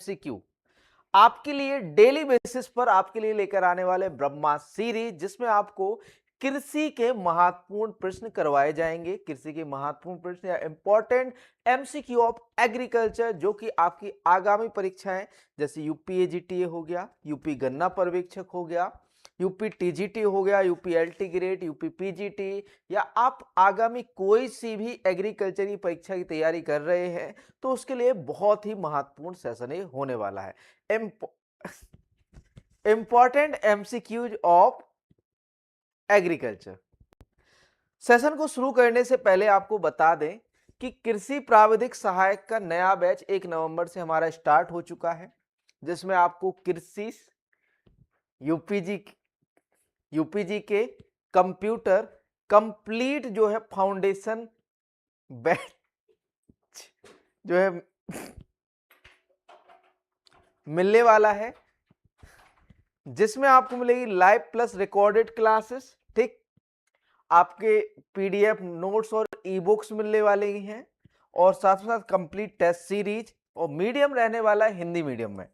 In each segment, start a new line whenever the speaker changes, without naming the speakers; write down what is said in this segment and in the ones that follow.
MCQ आपके लिए daily basis पर आपके लिए लेकर आने वाले ब्रह्मा सीरीज, जिसमें आपको कृषि के महत्वपूर्ण प्रश्न करवाए जाएंगे। कृषि के महत्वपूर्ण प्रश्न या इंपॉर्टेंट एमसीक्यू ऑफ एग्रीकल्चर, जो कि आपकी आगामी परीक्षाएं जैसे यूपी एजीटीए हो गया, यूपी गन्ना पर्यवेक्षक हो गया, यूपी टीजीटी हो गया, UP LT grade, UP PGT, या आप आगामी कोई सी भी एग्रीकल्चर की परीक्षा की तैयारी कर रहे हैं तो उसके लिए बहुत ही महत्वपूर्ण सेशन ये होने वाला है। Important MCQs of agriculture. Session को शुरू करने से पहले आपको बता दें कि कृषि प्राविधिक सहायक का नया बैच 1 नवंबर से हमारा स्टार्ट हो चुका है, जिसमें आपको कृषि यूपीजी के कंप्यूटर कंप्लीट जो है फाउंडेशन बैच जो है मिलने वाला है, जिसमें आपको मिलेगी लाइव प्लस रिकॉर्डेड क्लासेस, ठीक, आपके पीडीएफ नोट्स और ई बुक्स मिलने वाले हैं, और साथ ही साथ कंप्लीट टेस्ट सीरीज, और मीडियम रहने वाला है हिंदी मीडियम में।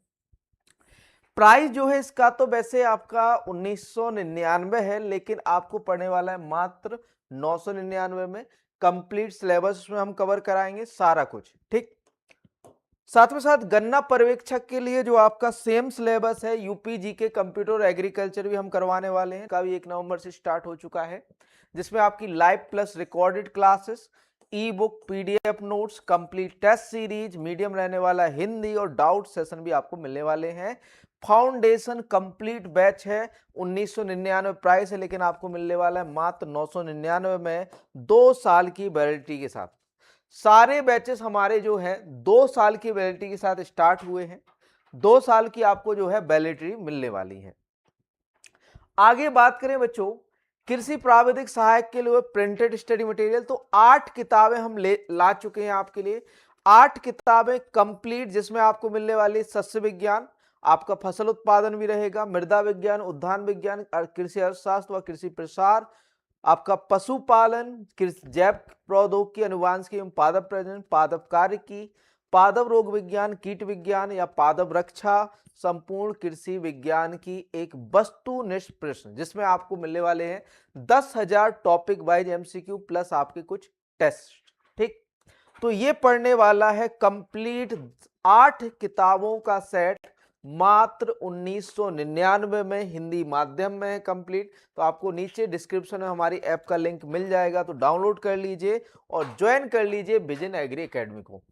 प्राइस जो है इसका तो वैसे आपका 1999 है, लेकिन आपको पड़ने वाला है मात्र 999 में। कंप्लीट सिलेबस में हम कवर कराएंगे सारा कुछ, ठीक। साथ में साथ गन्ना पर्यवेक्षक के लिए जो आपका सेम सिलेबस है, यूपीजी के कंप्यूटर और एग्रीकल्चर भी हम करवाने वाले हैं, का भी 1 नवंबर से स्टार्ट हो चुका है, जिसमें आपकी live plus recorded classes, e book, PDF notes, complete test series, medium रहने वाला हिंदी और डाउट सेशन भी आपको मिलने वाले हैं। फाउंडेशन कंप्लीट बैच है, 1999 प्राइस है, लेकिन आपको मिलने वाला है मात्र 999 में, 2 साल की वैलिडिटी के साथ। सारे बैचेस हमारे जो है 2 साल की वैलिडिटी के साथ स्टार्ट हुए हैं, 2 साल की आपको जो है वैलिडिटी मिलने वाली है। आगे बात करें बच्चों कृषि प्राविधिक सहायक के लिए प्रिंटेड स्टडी मटेरियल, तो 8 किताबें हम ला चुके हैं आपके लिए। 8 किताबें कंप्लीट, जिसमें आपको मिलने वाली सस्य विज्ञान, आपका फसल उत्पादन भी रहेगा, मृदा विज्ञान, उद्यान विज्ञान, कृषि अर्थशास्त्र व कृषि प्रसार, आपका पशुपालन, जैव प्रौद्योगिकी, अनुवांशिकी एवं पादप प्रजनन, पादप कार्य की, पादप रोग विज्ञान, कीट विज्ञान या पादप रक्षा, संपूर्ण कृषि विज्ञान की एक वस्तुनिष्ठ प्रश्न, जिसमें आपको मिलने वाले हैं 10,000 टॉपिक वाइज एमसीक्यू प्लस आपके कुछ टेस्ट, ठीक। तो ये पढ़ने वाला है कंप्लीट 8 किताबों का सेट मात्र 1999 में, हिंदी माध्यम में है कंप्लीट। तो आपको नीचे डिस्क्रिप्शन में हमारी ऐप का लिंक मिल जाएगा, तो डाउनलोड कर लीजिए और ज्वाइन कर लीजिए विजन एग्री एकेडमी को।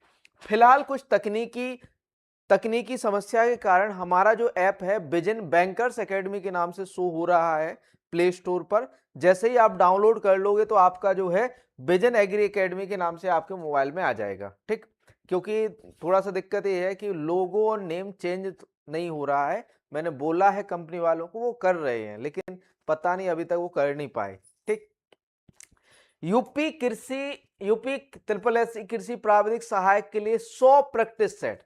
फिलहाल कुछ तकनीकी समस्या के कारण हमारा जो ऐप है विजन बैंकर्स एकेडमी के नाम से शो हो रहा है प्ले स्टोर पर। जैसे ही आप डाउनलोड कर लोगे तो आपका जो है विजन एग्री एकेडमी के नाम से आपके मोबाइल में आ जाएगा, ठीक। क्योंकि थोड़ा सा दिक्कत ये है कि लोगो और नेम चेंज नहीं हो रहा है, मैंने बोला है कंपनी वालों को, वो कर रहे हैं, लेकिन पता नहीं अभी तक वो कर नहीं पाए, ठीक। यूपी ट्रिपल एस कृषि प्राविधिक सहायक के लिए 100 practice set,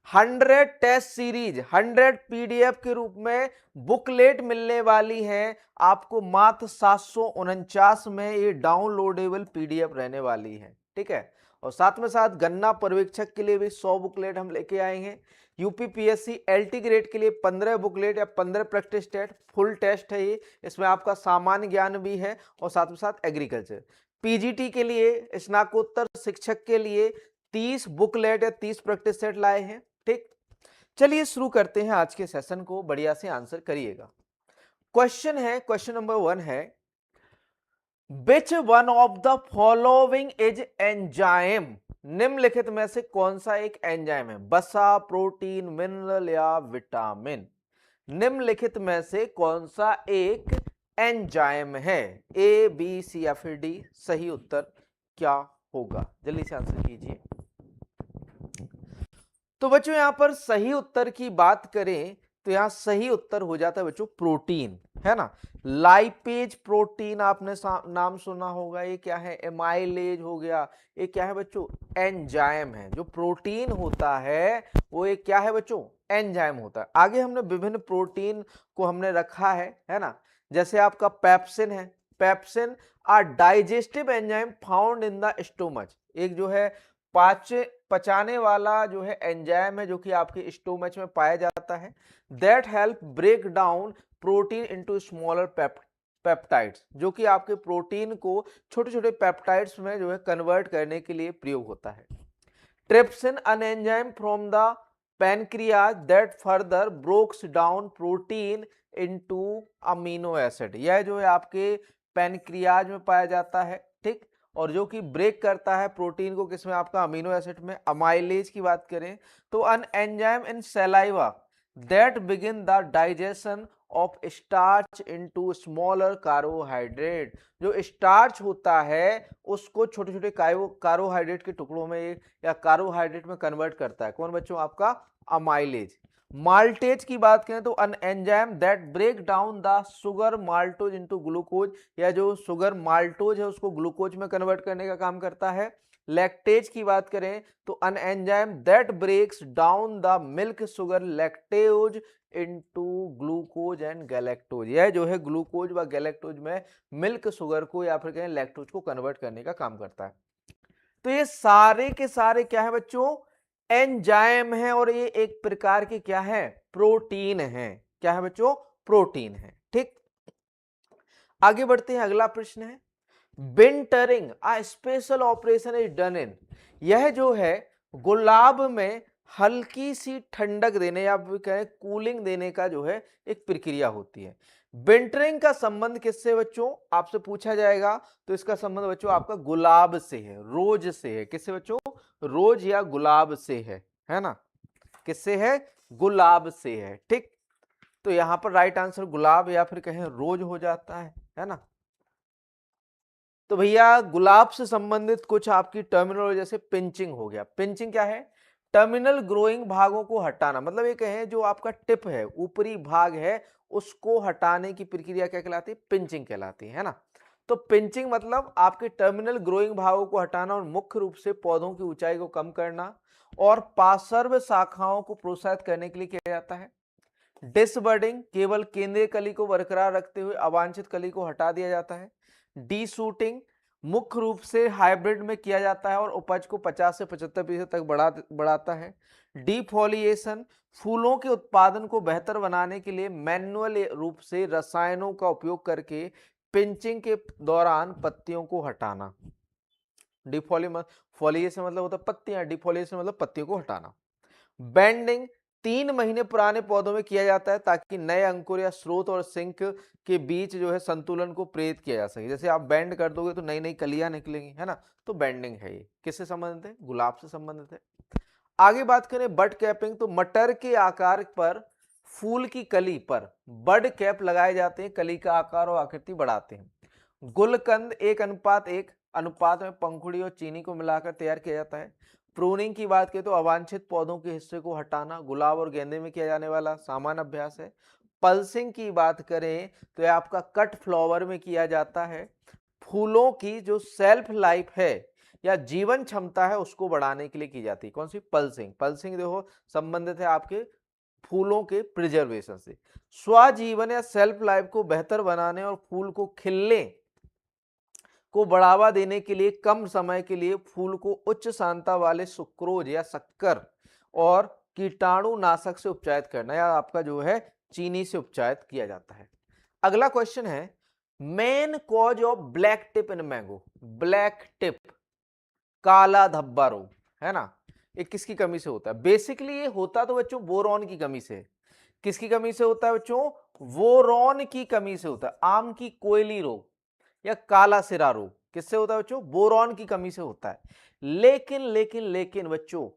100 test series, 100 PDF के रूप में बुकलेट मिलने वाली है आपको मात्र 749 में। ये डाउनलोडेबल पीडीएफ रहने वाली है, ठीक है। और साथ में साथ गन्ना पर्यवेक्षक के लिए भी 100 बुकलेट हम लेके आए हैं। यूपीपीएससी एलटी ग्रेड के लिए 15 बुकलेट या 15 प्रैक्टिस टेस्ट, फुल टेस्ट है ये, इसमें आपका सामान्य ज्ञान भी है और साथ में साथ एग्रीकल्चर। पीजीटी के लिए, स्नातकोत्तर शिक्षक के लिए 30 बुकलेट या 30 प्रैक्टिस सेट लाए हैं, ठीक। चलिए शुरू करते हैं आज के सेशन को, बढ़िया से आंसर करिएगा। क्वेश्चन है, क्वेश्चन नंबर 1 है, which one of the following is enzyme, निम्नलिखित में से कौन सा एक एंजाइम है? वसा, प्रोटीन, मिनरल या विटामिन? निम्नलिखित में से कौन सा एक एंजाइम है? ए, बी, सी या फिर डी? सही उत्तर क्या होगा? जल्दी से आंसर कीजिए। तो बच्चों यहां पर सही उत्तर की बात करें तो यहां सही उत्तर हो जाता है बच्चों प्रोटीन, है ना। लाइपेज प्रोटीन आपने नाम सुना होगा, ये क्या है? एमाइलेज हो गया, ये क्या है बच्चों? एंजाइम है। जो प्रोटीन होता है वो एक क्या है बच्चों? एंजाइम होता है। आगे हमने विभिन्न प्रोटीन को हमने रखा है ना। जैसे आपका पेप्सिन है, pepsin are digestive enzyme found in the stomach, एक जो है पचाने वाला जो है एंजाइम है जो कि आपके स्टोमच में पाया जाता है, that help break down protein into smaller peptides, जो कि आपके प्रोटीन को छोटे छोटे पेप्टाइड्स में जो है कन्वर्ट करने के लिए प्रयोग होता है। Trypsin an enzyme from the pancreas that further breaks down protein into amino acid, यह जो है आपके पैनक्रियाज में पाया जाता है, ठीक, और जो कि ब्रेक करता है प्रोटीन को किसमें, आपका अमीनो एसिड में। अमाइलेज की बात करें तो an enzyme in saliva that begin the digestion of starch into smaller carbohydrate, जो स्टार्च होता है उसको छोटे छोटे कार्बोहाइड्रेट के टुकड़ों में या कार्बोहाइड्रेट में कन्वर्ट करता है। कौन बच्चों, आपका अमाइलेज। माल्टेज की बात करें तो an enzyme that break down the sugar maltose into glucose, या जो शुगर माल्टोज है उसको ग्लूकोज में कन्वर्ट करने का काम करता है। लैक्टेज की बात करें तो an enzyme that breaks down the milk sugar lactase into glucose and galactose, यह जो है ग्लूकोज व गैलेक्टोज में मिल्क शुगर को या फिर कहें लैक्टोज को कन्वर्ट करने का काम करता है। तो ये सारे के सारे क्या है बच्चों, एंजाइम है, और ये एक प्रकार के क्या है, प्रोटीन है। क्या है बच्चों, प्रोटीन है, ठीक। आगे बढ़ते हैं, अगला प्रश्न है wintering a special operation is done in, यह जो है गुलाब में हल्की सी ठंडक देने या कहें कूलिंग देने का जो है एक प्रक्रिया होती है। विंटरिंग का संबंध किससे बच्चों, आपसे पूछा जाएगा, तो इसका संबंध बच्चों आपका गुलाब से है, रोज से है। किससे बच्चों, रोज या गुलाब से है ना, किससे है, गुलाब से है, ठीक। तो यहां पर राइट आंसर गुलाब या फिर कहें रोज हो जाता है ना। तो भैया गुलाब से संबंधित कुछ आपकी टर्मिनोलॉजी, जैसे पिंचिंग हो गया। पिंचिंग क्या है, टर्मिनल ग्रोइंग भागों को हटाना, मतलब ये कहें जो आपका टिप है, ऊपरी भाग है, उसको हटाने की प्रक्रिया क्या कहलाती है, पिंचिंग कहलाती है ना। तो पिंचिंग मतलब आपके टर्मिनल ग्रोइंग भागों को हटाना और मुख्य रूप से पौधों की ऊंचाई को कम करना और पार्श्व शाखाओं को प्रोत्साहित करने के लिए किया जाता है। डिसबर्डिंग केवल केंद्रीय कली को बरकरार रखते हुए अवांछित कली को हटा दिया जाता है। डी शूटिंग मुख्य रूप से हाइब्रिड में किया जाता है और उपज को 50 से 75% तक बढ़ाता है। डिफोलिएशन फूलों के उत्पादन को बेहतर बनाने के लिए मैन्युअल रूप से रसायनों का उपयोग करके पिंचिंग के दौरान पत्तियों को हटाना। डिफोलिएशन मतलब होता है पत्तियां, डिफोलिएशन मतलब पत्तियों को हटाना। बेंडिंग 3 महीने पुराने पौधों में किया जाता है ताकि नए अंकुर या स्रोत और सिंक के बीच जो है संतुलन को प्रेरित किया जा सके। जैसे आप बेंड कर दोगे तो नई नई कलियां निकलेंगी, है ना, तो बेंडिंग है। ये किससे संबंधित है, गुलाब से संबंधित है। आगे बात करें बड कैपिंग, तो मटर के आकार पर फूल की कली पर बड कैप लगाए जाते हैं, कली का आकार और आकृति बढ़ाते हैं। गुलकंद 1:1 अनुपात में पंखुड़ी और चीनी को मिलाकर तैयार किया जाता है। प्रूनिंग की बात करें तो अवांछित पौधों के हिस्से को हटाना गुलाब और गेंदे में किया जाने वाला सामान्य अभ्यास है। पल्सिंग की बात करें तो यह आपका कट फ्लावर में किया जाता है। फूलों की जो सेल्फ लाइफ है या जीवन क्षमता है उसको बढ़ाने के लिए की जाती है। कौन सी, पल्सिंग। पल्सिंग देखो संबंधित है आपके फूलों के प्रिजर्वेशन से। स्वजीवन या सेल्फ लाइफ को बेहतर बनाने और फूल को खिलने को बढ़ावा देने के लिए कम समय के लिए फूल को उच्च सांद्रता वाले सुक्रोज या शक्कर और कीटाणुनाशक से उपचारित करना, या आपका जो है चीनी से उपचारित किया जाता है। अगला क्वेश्चन है main cause of black tip in mango. Black tip, काला धब्बा रोग, है ना, ये किसकी कमी से होता है? बेसिकली ये होता तो बच्चों बोरॉन की कमी से। किसकी कमी से होता है बच्चों? बोरॉन की कमी से होता है। आम की कोयली रोग या काला सिरा रोग किससे होता है बच्चों? बोरॉन की कमी से होता है। लेकिन लेकिन लेकिन बच्चों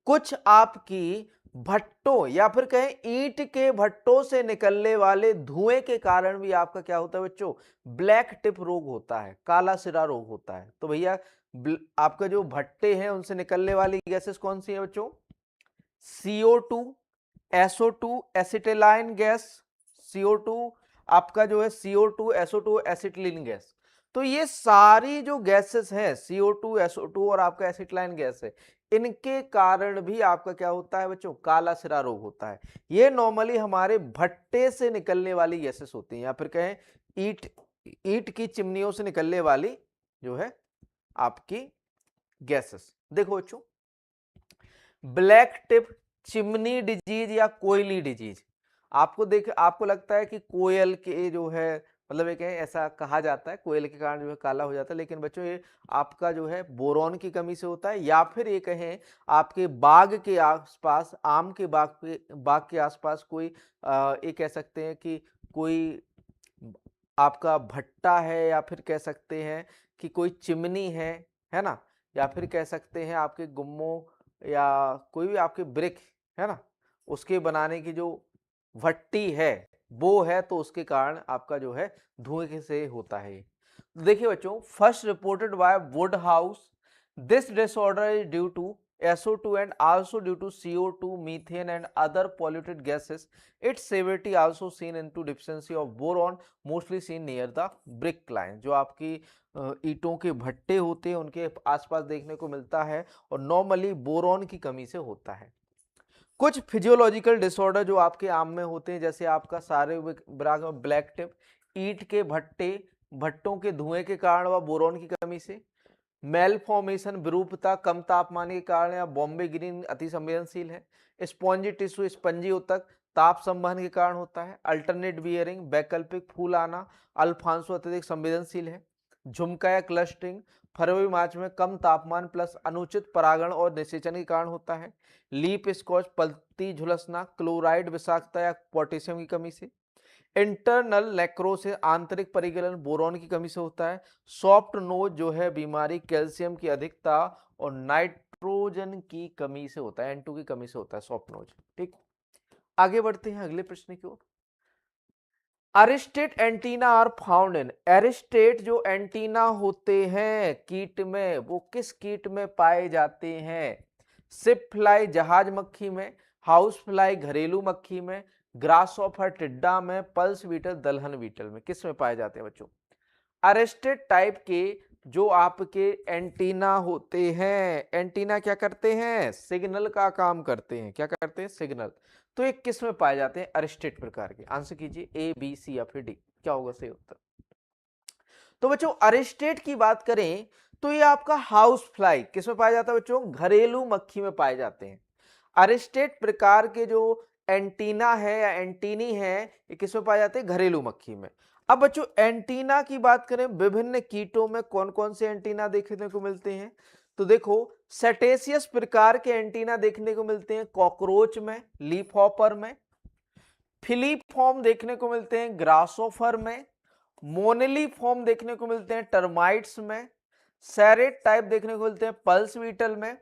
कुछ आपकी भट्टों या फिर कहें ईंट के भट्टों से निकलने वाले धुएं के कारण भी आपका क्या होता है बच्चों? ब्लैक टिप रोग होता है, काला सिरा रोग होता है। तो भैया आपका जो भट्टे हैं उनसे निकलने वाली गैसेस कौन सी है बच्चों? CO2, SO2 एसिटिलाइन गैस, CO2 आपका जो है CO2 SO2 एसिटिलीन गैस। तो ये सारी जो गैसेस हैं CO2 SO2 और आपका एसिटिलाइन गैस है, इनके कारण भी आपका क्या होता है बच्चों? काला सिरा रोग होता है। ये नॉर्मली हमारे भट्टे से निकलने वाली गैसेस होती हैं या फिर कहें ईंट की चिमनियों से निकलने वाली जो है आपकी गैसेस। देखो बच्चों, ब्लैक टिप चिमनी डिजीज या कोयली डिजीज, आपको लगता है कि कोयल के जो है मतलब एक ऐसा कहा जाता है कोयल के कारण जो है काला हो जाता है, लेकिन बच्चों ये आपका जो है बोरॉन की कमी से होता है, या फिर ये कहें आपके बाग के आसपास, आम के बाग के आसपास कोई ये कह सकते हैं कि कोई आपका भट्टा है, या फिर कह सकते हैं कि कोई चिमनी है ना, या फिर कह सकते हैं आपके गुम्मों या कोई भी आपके ब्रिक है ना, उसके बनाने की जो भट्टी है वो है, तो उसके कारण आपका जो है धुएं से होता है। देखिए बच्चों, first reported by Woodhouse, this disorder is due to SO2 and also due to CO2, methane and other polluted gases. Its severity also seen into deficiency of boron, mostly seen near the brick line. जो आपकी ईंटों के भट्टे होते हैं उनके आसपास देखने को मिलता है, और नॉर्मली बोरॉन की कमी से होता है। कुछ फिजियोलॉजिकल डिसऑर्डर जो आपके आम में होते हैं, जैसे आपका सारे ब्लैक टिप, ईंट के भट्टों के धुएं के कारण व बोरॉन की कमी से, मेल फॉर्मेशन विरूपता कम तापमान के कारण या बॉम्बे ग्रीन अति संवेदनशील है, स्पॉन्जी टिश्यू स्पंजी उत्तक ताप संवहन के कारण होता है, अल्टरनेट बियरिंग वैकल्पिक फूल आना अल्फांसो अत्यधिक संवेदनशील है, झुमका या क्लस्टरिंग फरवरी मार्च में कम तापमान प्लस अनुचित परागण और निषेचन के कारण होता है, लीप स्कॉच पलती झुलसना क्लोराइड विषाक्तता या पोटेशियम की कमी से, इंटरनल नेक्रोसिस आंतरिक परिगलन बोरॉन की कमी से होता है, सॉफ्ट नोज जो है बीमारी कैल्शियम की अधिकता और नाइट्रोजन की कमी से होता है, N2 की कमी से होता है सॉफ्ट नोज। ठीक, आगे बढ़ते हैं अगले प्रश्न की ओर। अरिस्टेट एंटीना आर फाउंड इन, एरिस्टेट जो एंटीना होते हैं कीट में, वो किस कीट में पाए जाते हैं? सिप फ्लाई जहाज मक्खी में, हाउस फ्लाई घरेलू मक्खी में, ग्रासहॉपर टिड्डा में, पल्स बीटल दलहन बीटल में, किस में पाए जाते हैं बच्चों? अरेस्टेड टाइप के जो आपके एंटीना होते हैं, एंटीना क्या करते हैं? सिग्नल का काम करते हैं। क्या करते हैं? सिग्नल। तो ये किस में पाए जाते हैं? अरेस्टेड प्रकार के। आंसर कीजिए ए बी सी या फिर डी, क्या होगा सही उत्तर? तो बच्चों अरेस्टेड की बात करें तो ये आपका हाउस फ्लाई किस में पाया जाता है बच्चों? घरेलू मक्खी में पाए जाते हैं। अरेस्टेड प्रकार के जो एंटीना है या एंटीनी है, ये किस में पाए जाते हैं? घरेलू मक्खी में। अब बच्चों एंटीना की बात करें, विभिन्न कीटों में कौन कौन से एंटीना देखने को मिलते हैं? तो देखो, सेटेसियस प्रकार के एंटीना देखने को मिलते हैं कॉकरोच में, लीफ हॉपर में, फिलीफॉर्म देखने को मिलते हैं ग्रासोफर में, मोनेली फॉर्म देखने को मिलते हैं टर्माइट्स में, सैरेट टाइप देखने को मिलते हैं पल्स बीटल में,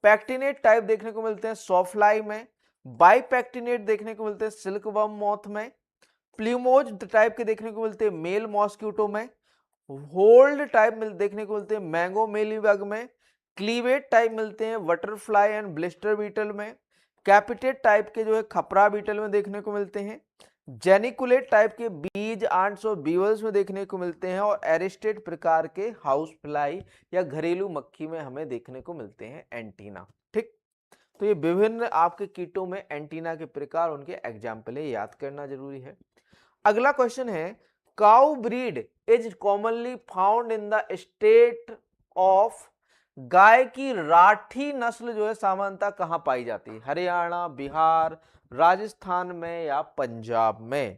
पैक्टिनेट टाइप देखने को मिलते हैं सॉफ्लाई में, बाइपैक्टिनेट देखने को मिलते हैं सिल्कवर्म मॉथ में, प्ल्यूमोज टाइप के देखने को मिलते हैं मेल मॉस्क्यूटो में, होल्ड टाइप देखने को मिलते हैं मैंगो मेलीबग में, क्लीवेट टाइप मिलते हैं बटरफ्लाई एंड ब्लिस्टर बीटल में, कैपिटेट टाइप के जो है खपरा बीटल में देखने को मिलते हैं, जेनिकुलेट टाइप के बीज आंट्स और बीवल्स में देखने को मिलते हैं, और एरिस्टेड प्रकार के हाउस फ्लाई या घरेलू मक्खी में हमें देखने को मिलते हैं एंटीना। ठीक, तो ये विभिन्न आपके कीटों में एंटीना के प्रकार, उनके एग्जाम्पल याद करना जरूरी है। अगला क्वेश्चन है, cow breed is commonly found in the state of, गाय की राठी नस्ल जो है सामान्यतः कहां पाई जाती है? हरियाणा, बिहार, राजस्थान में या पंजाब में?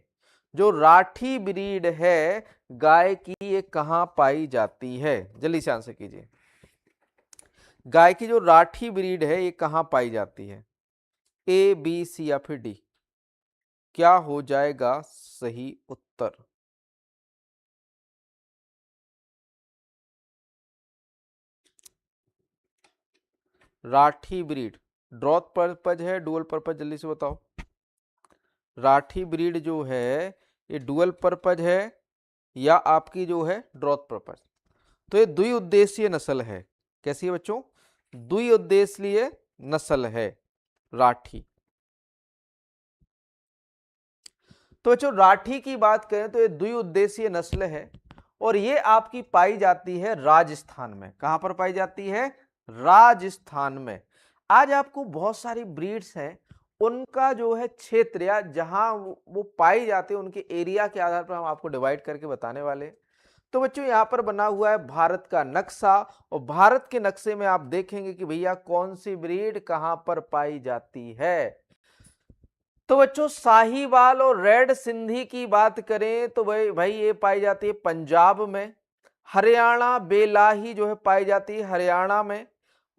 जो राठी ब्रीड है गाय की, ये कहां पाई जाती है? जल्दी से आंसर कीजिए। गाय की जो राठी ब्रीड है ये कहां पाई जाती है? ए बी सी या फिर डी, क्या हो जाएगा सही उत्तर? राठी ब्रीड ड्रॉथ पर्पज है, डुअल पर्पज? जल्दी से बताओ। राठी ब्रीड जो है ये डुअल पर्पज है या आपकी जो है ड्रॉथ पर्पज? तो ये द्विउद्देशीय नस्ल है। कैसी है बच्चों? द्विउद्देशीय नस्ल है राठी। तो बच्चों राठी की बात करें तो ये द्विउद्देशीय नस्ल है, और ये आपकी पाई जाती है राजस्थान में। कहां पर पाई जाती है? राजस्थान में। आज आपको बहुत सारी ब्रीड्स हैं, उनका जो है क्षेत्र या जहां वो पाई जाती है, उनके एरिया के आधार पर हम आपको डिवाइड करके बताने वाले हैं। तो बच्चों यहाँ पर बना हुआ है भारत का नक्शा, और भारत के नक्शे में आप देखेंगे कि भैया कौन सी ब्रीड कहां पर पाई जाती है। तो बच्चों साहीवाल और रेड सिंधी की बात करें तो भाई ये पाई जाती है पंजाब में। हरियाणा बेलाही जो है पाई जाती है हरियाणा में।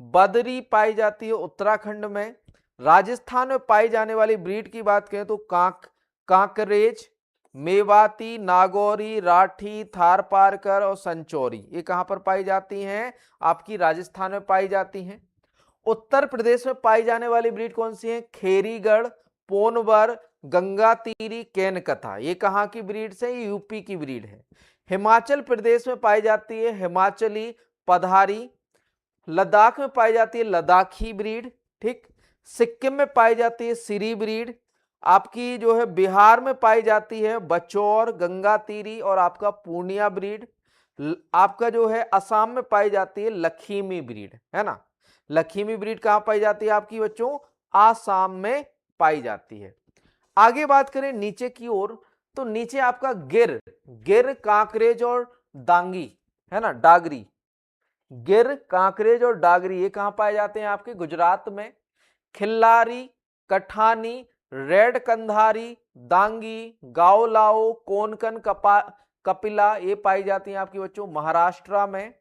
बदरी पाई जाती है उत्तराखंड में। राजस्थान में पाई जाने वाली ब्रीड की बात करें तो कांकरेज, मेवाती, नागौरी, राठी, थारपारकर और संचौरी, ये कहां पर पाई जाती हैं? आपकी राजस्थान में पाई जाती हैं। उत्तर प्रदेश में पाई जाने वाली ब्रीड कौन सी है? खेरीगढ़, पोनवर, गंगातीरी, केनकथा, ये कहां की ब्रीड से? यूपी की ब्रीड है। हिमाचल प्रदेश में पाई जाती है हिमाचली पधारी। लद्दाख में पाई जाती है लद्दाखी ब्रीड, ठीक। सिक्किम में पाई जाती है सिरी ब्रीड। आपकी जो है बिहार में पाई जाती है बचौर, गंगातीरी और आपका पूर्णिया ब्रीड। आपका जो है असम में पाई जाती है लखीमी ब्रीड, है ना। लखीमी ब्रीड कहां पाई जाती है आपकी बच्चों? आसाम में पाई जाती है। आगे बात करें नीचे की ओर, तो नीचे आपका गिर, कांकरेज और डांगी, है ना, डागरी। गिर, कांकरेज और डागरी ये कहां पाए जाते हैं? आपके गुजरात में। खिल्लारी, कठानी, रेड कंधारी, दांगी, गाओलाओ, कोनकन, कपिला ये पाई जाती हैं आपकी बच्चों महाराष्ट्र में।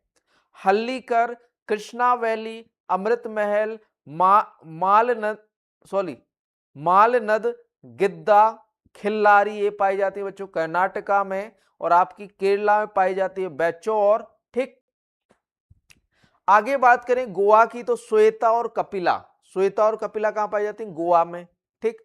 हल्लीकर, कृष्णा वैली, अमृत महल, मालनद, गिद्दा, खिल्लारी ये पाई जाती है बच्चों कर्नाटका में। और आपकी केरला में पाई जाती है बेचौर, ठीक। आगे बात करें गोवा की तो श्वेता और कपिला कहां पाई जाती है? गोवा में, ठीक।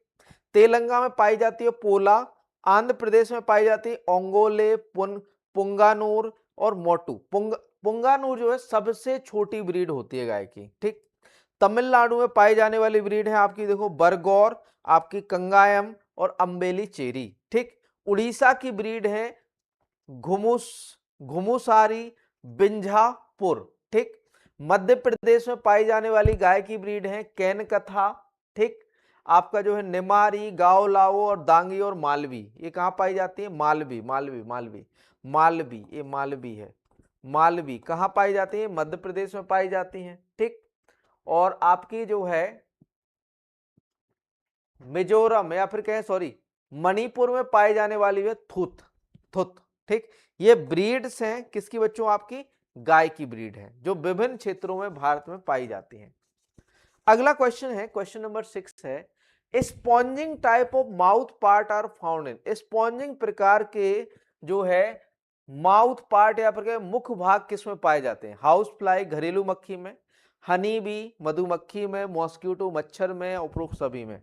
तेलंगाना में पाई जाती है पोला। आंध्र प्रदेश में पाई जाती है ओंगोले, पुंगानूर और मोटू। पुंगानूर जो है सबसे छोटी ब्रीड होती है गाय की, ठीक। तमिलनाडु में पाई जाने वाली ब्रीड है आपकी देखो बरगौर, आपकी कंगायम और अम्बेली चेरी, ठीक। उड़ीसा की ब्रीड है घुमुसारी, बिंझापुर, ठीक। मध्य प्रदेश में पाई जाने वाली गाय की ब्रीड है केनकथा, ठीक। आपका जो है निमारी, गाओलाओ और दांगी और मालवी ये कहां पाई जाती है? मालवी ये मालवी है। मालवी कहां पाई जाती है? मध्य प्रदेश में पाई जाती हैं, ठीक। और आपकी जो है मिजोरम या फिर कहें मणिपुर में पाई जाने वाली है थुत, ठीक। ये ब्रीड्स हैं किसकी बच्चों? आपकी गाय की ब्रीड है जो विभिन्न क्षेत्रों में भारत में पाई जाती हैं। अगला क्वेश्चन है, क्वेश्चन नंबर 6 है, sponging type of mouth part are found in. Sponging प्रकार के जो है माउथ पार्ट या फिर मुख्य भाग किसमें पाए जाते हैं? हाउस फ्लाई घरेलू मक्खी में, हनी बी मधुमक्खी में, मॉस्किटो मच्छर में, उपरोक्त सभी में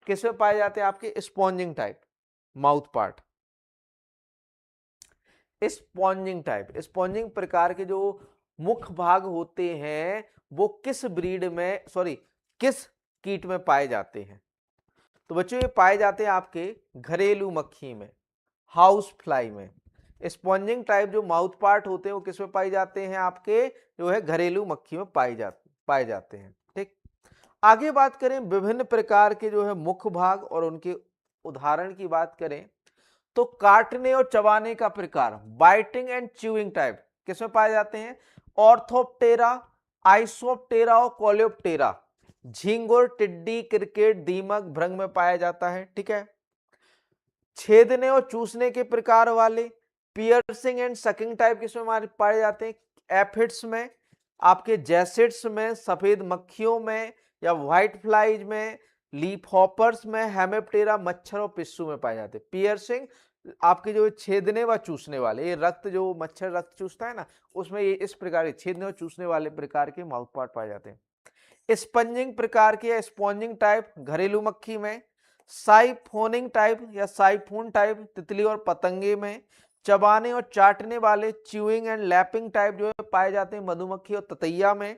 किसमें पाए जाते हैं आपके sponging type mouth part? Sponging प्रकार के जो मुख्य भाग होते हैं वो किस ब्रीड में किस कीट में पाए जाते हैं? तो बच्चों ये पाए जाते हैं आपके घरेलू मक्खी में, हाउस फ्लाई में। स्पॉन्जिंग टाइप जो माउथ पार्ट होते हैं वो किसमें पाए जाते हैं? आपके जो है घरेलू मक्खी में पाए जाते हैं, ठीक। आगे बात करें विभिन्न प्रकार के जो है मुख्य भाग और उनके उदाहरण की बात करें तो काटने और चबाने का प्रकार बाइटिंग एंड च्यूइंग टाइप किसमें पाए जाते हैं? ऑर्थोप्टेरा, आइसोप्टेरा और कोलेप्टेरा। झींगुर, टिड्डी, क्रिकेट, दीमक, भृंग में पाया जाता है, ठीक है। छेदने और चूसने के प्रकार वाले पियर्सिंग एंड सकिंग टाइप किसमें पाए जाते हैं? एफिड्स में, आपके जैसिड्स में, सफेद मक्खियों में या व्हाइट फ्लाइज में, लीफ हॉपर्स में, हेमेप्टेरा मच्छर और पिस्सू में पाए जाते हैं। पियर्सिंग आपके जो छेदने व चूसने वाले, ये रक्त जो मच्छर रक्त चूसता है ना उसमें ये इस प्रकार के छेदने और चूसने वाले प्रकार के माउथ पार्ट पाए जाते हैं। स्पंजिंग प्रकार के या स्पॉन्जिंग टाइप घरेलू मक्खी में, साइफोनिंग टाइप या साइफोन टाइप तितली और पतंगे में, चबाने और चाटने वाले च्यूइंग एंड लैपिंग टाइप जो है पाए जाते हैं मधुमक्खी और ततैया में,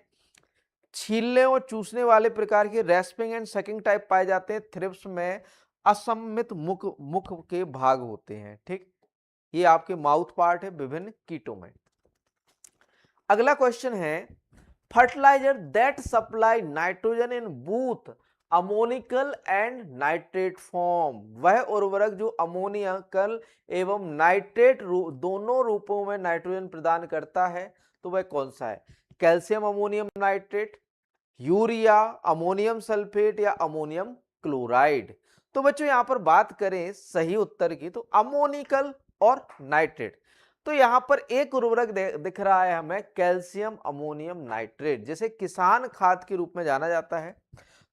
छीलने और चूसने वाले प्रकार के रेस्पिंग एंड सकिंग टाइप पाए जाते हैं थ्रिप्स में। असममित मुख के भाग होते हैं, ठीक। ये आपके माउथ पार्ट है विभिन्न कीटों में। अगला क्वेश्चन है fertiliser that supply nitrogen in both ammoniacal and nitrate form, वह उर्वरक जो अमोनिकल एवं नाइट्रेट दोनों रूपों में नाइट्रोजन प्रदान करता है, तो वह कौन सा है? Calcium ammonium nitrate, urea, ammonium sulphate या अमोनियम क्लोराइड। तो बच्चों यहां पर बात करें सही उत्तर की, तो अमोनिकल और नाइट्रेट। तो यहां पर एक उर्वरक दिख रहा है हमें, कैल्शियम अमोनियम नाइट्रेट, जिसे किसान खाद के रूप में जाना जाता है।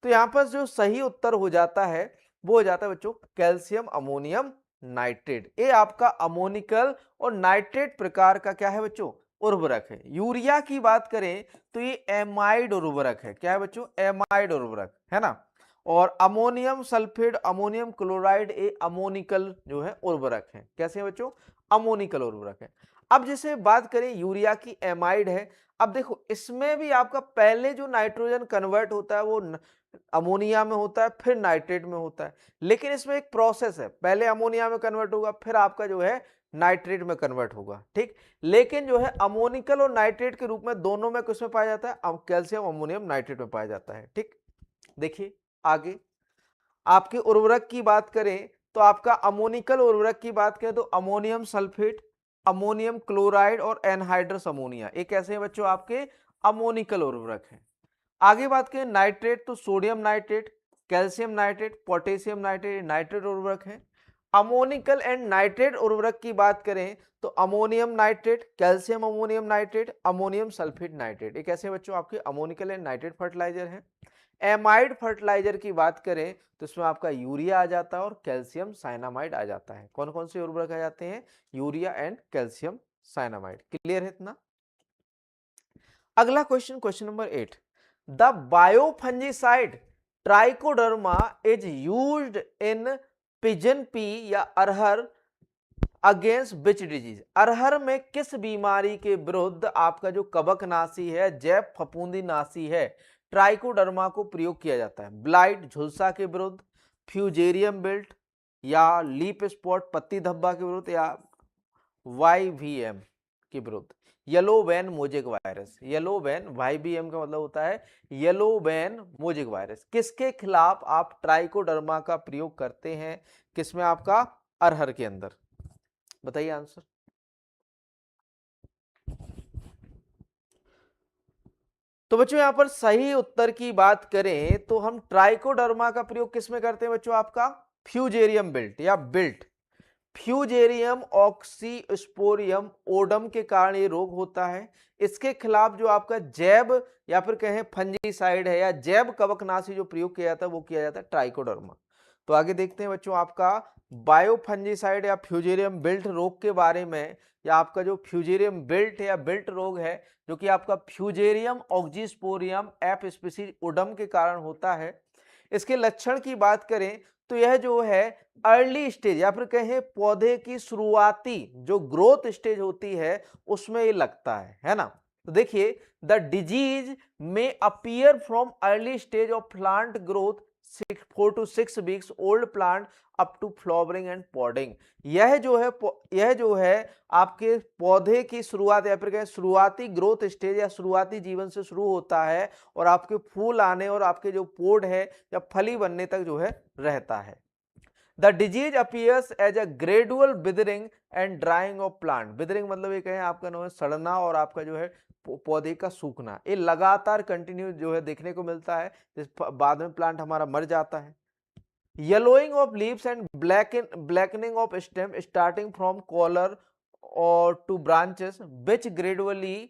तो यहां पर जो सही उत्तर हो जाता है वो हो जाता है बच्चों कैल्शियम अमोनियम नाइट्रेट। ये आपका अमोनिकल और नाइट्रेट प्रकार का क्या है बच्चों? उर्वरक है। यूरिया की बात करें तो ये एमाइड उर्वरक है। क्या है बच्चों? एमाइड उर्वरक है ना। और अमोनियम सल्फेट, अमोनियम क्लोराइड, ये अमोनिकल जो है उर्वरक है। कैसे है बच्चों? अमोनिकल उर्वरक है। अब जैसे बात करें यूरिया की, एमाइड है। अब देखो इसमें भी आपका पहले जो नाइट्रोजन कन्वर्ट होता है वो अमोनिया में होता है, फिर नाइट्रेट में होता है। लेकिन इसमें एक प्रोसेस है, पहले अमोनिया में कन्वर्ट होगा, फिर आपका जो है नाइट्रेट में कन्वर्ट होगा। ठीक, लेकिन जो है अमोनिकल और नाइट्रेट के रूप में दोनों में किसमें पाया जाता है? कैल्शियम अमोनियम नाइट्रेट में पाया जाता है। ठीक, देखिए आगे आपके उर्वरक की बात करें तो आपका अमोनिकल उर्वरक की बात करें तो अमोनियम सल्फेट, अमोनियम क्लोराइड और एनहाइड्रस अमोनिया, ये कैसे हैं बच्चों? आपके अमोनिकल उर्वरक हैं। आगे बात करें नाइट्रेट तो sodium nitrate, calcium nitrate, potassium nitrate, nitrate उर्वरक है। अमोनिकल एंड नाइट्रेट उर्वरक की बात करें तो ammonium nitrate, calcium ammonium nitrate, ammonium sulphate nitrate, ये कैसे बच्चों? आपके अमोनिकल एंड नाइट्रेट फर्टिलाइजर है। एमाइड फर्टिलाइजर की बात करें तो इसमें आपका यूरिया आ जाता है और कैल्शियम साइनामाइड आ जाता है। कौन कौन से उर्वरक आ जाते हैं? Urea and calcium cyanamide. Clear है इतना? अगला question, question number 8, the biofungicide Trichoderma is used in pigeon pea या अरहर अगेंस्ट विच डिजीज। अरहर में किस बीमारी के विरुद्ध आपका जो कवकनाशी है, जैव फफूंदी नाशी है, ट्राइकोडर्मा को प्रयोग किया जाता है? ब्लाइट झुलसा के विरुद्ध, फ्यूजेरियम बिल्ट या लीप स्पॉट पत्ती धब्बा के विरुद्ध या YVM के विरुद्ध? Yellow vein mosaic virus. Yellow vein, YVM का मतलब होता है येलो वैन मोजेक वायरस। किसके खिलाफ आप ट्राइकोडर्मा का प्रयोग करते हैं? किसमें? आपका अरहर के अंदर। बताइए आंसर। तो बच्चों यहां पर सही उत्तर की बात करें तो हम ट्राइकोडर्मा का प्रयोग किसमें करते हैं बच्चों? आपका फ्यूजेरियम बिल्ट या बिल्ट, फ्यूजेरियम ऑक्सीस्पोरियम ओडम के कारण ये रोग होता है। इसके खिलाफ जो आपका जैव या फिर कहें फंजीसाइड है या जैव कवकनाशी जो प्रयोग किया जाता है वो किया जाता है ट्राइकोडर्मा। तो आगे देखते हैं बच्चों आपका बायोफंजीसाइड या फ्यूजेरियम बिल्ट रोग के बारे में, या आपका जो फ्यूजेरियम बिल्ट या बिल्ट रोग है जो कि आपका फ्यूजेरियम ऑक्सीस्पोरियम एप स्पीसीज ओडम के कारण होता है। इसके लक्षण की बात करें तो यह जो है अर्ली स्टेज या फिर कहें पौधे की शुरुआती जो ग्रोथ स्टेज होती है उसमें ये लगता है ना। तो देखिए the disease may appear from early stage of plant growth 4 to 6 weeks old plant up to flowering and podding. यह जो है आपके पौधे की शुरुआत या फिर कहें शुरुआती ग्रोथ स्टेज या शुरुआती जीवन से शुरू होता है और आपके फूल आने और आपके जो पोड है या फली बनने तक जो है रहता है। The disease appears as a gradual withering and drying of plant. Withering मतलब ये कहें आपका नाम है सड़ना और आपका जो है पौधे का सूखना, ये लगातार कंटिन्यू जो है देखने को मिलता है, जिस बाद में प्लांट हमारा मर जाता है। Yellowing of leaves and blackening of stem starting from collar और to branches which gradually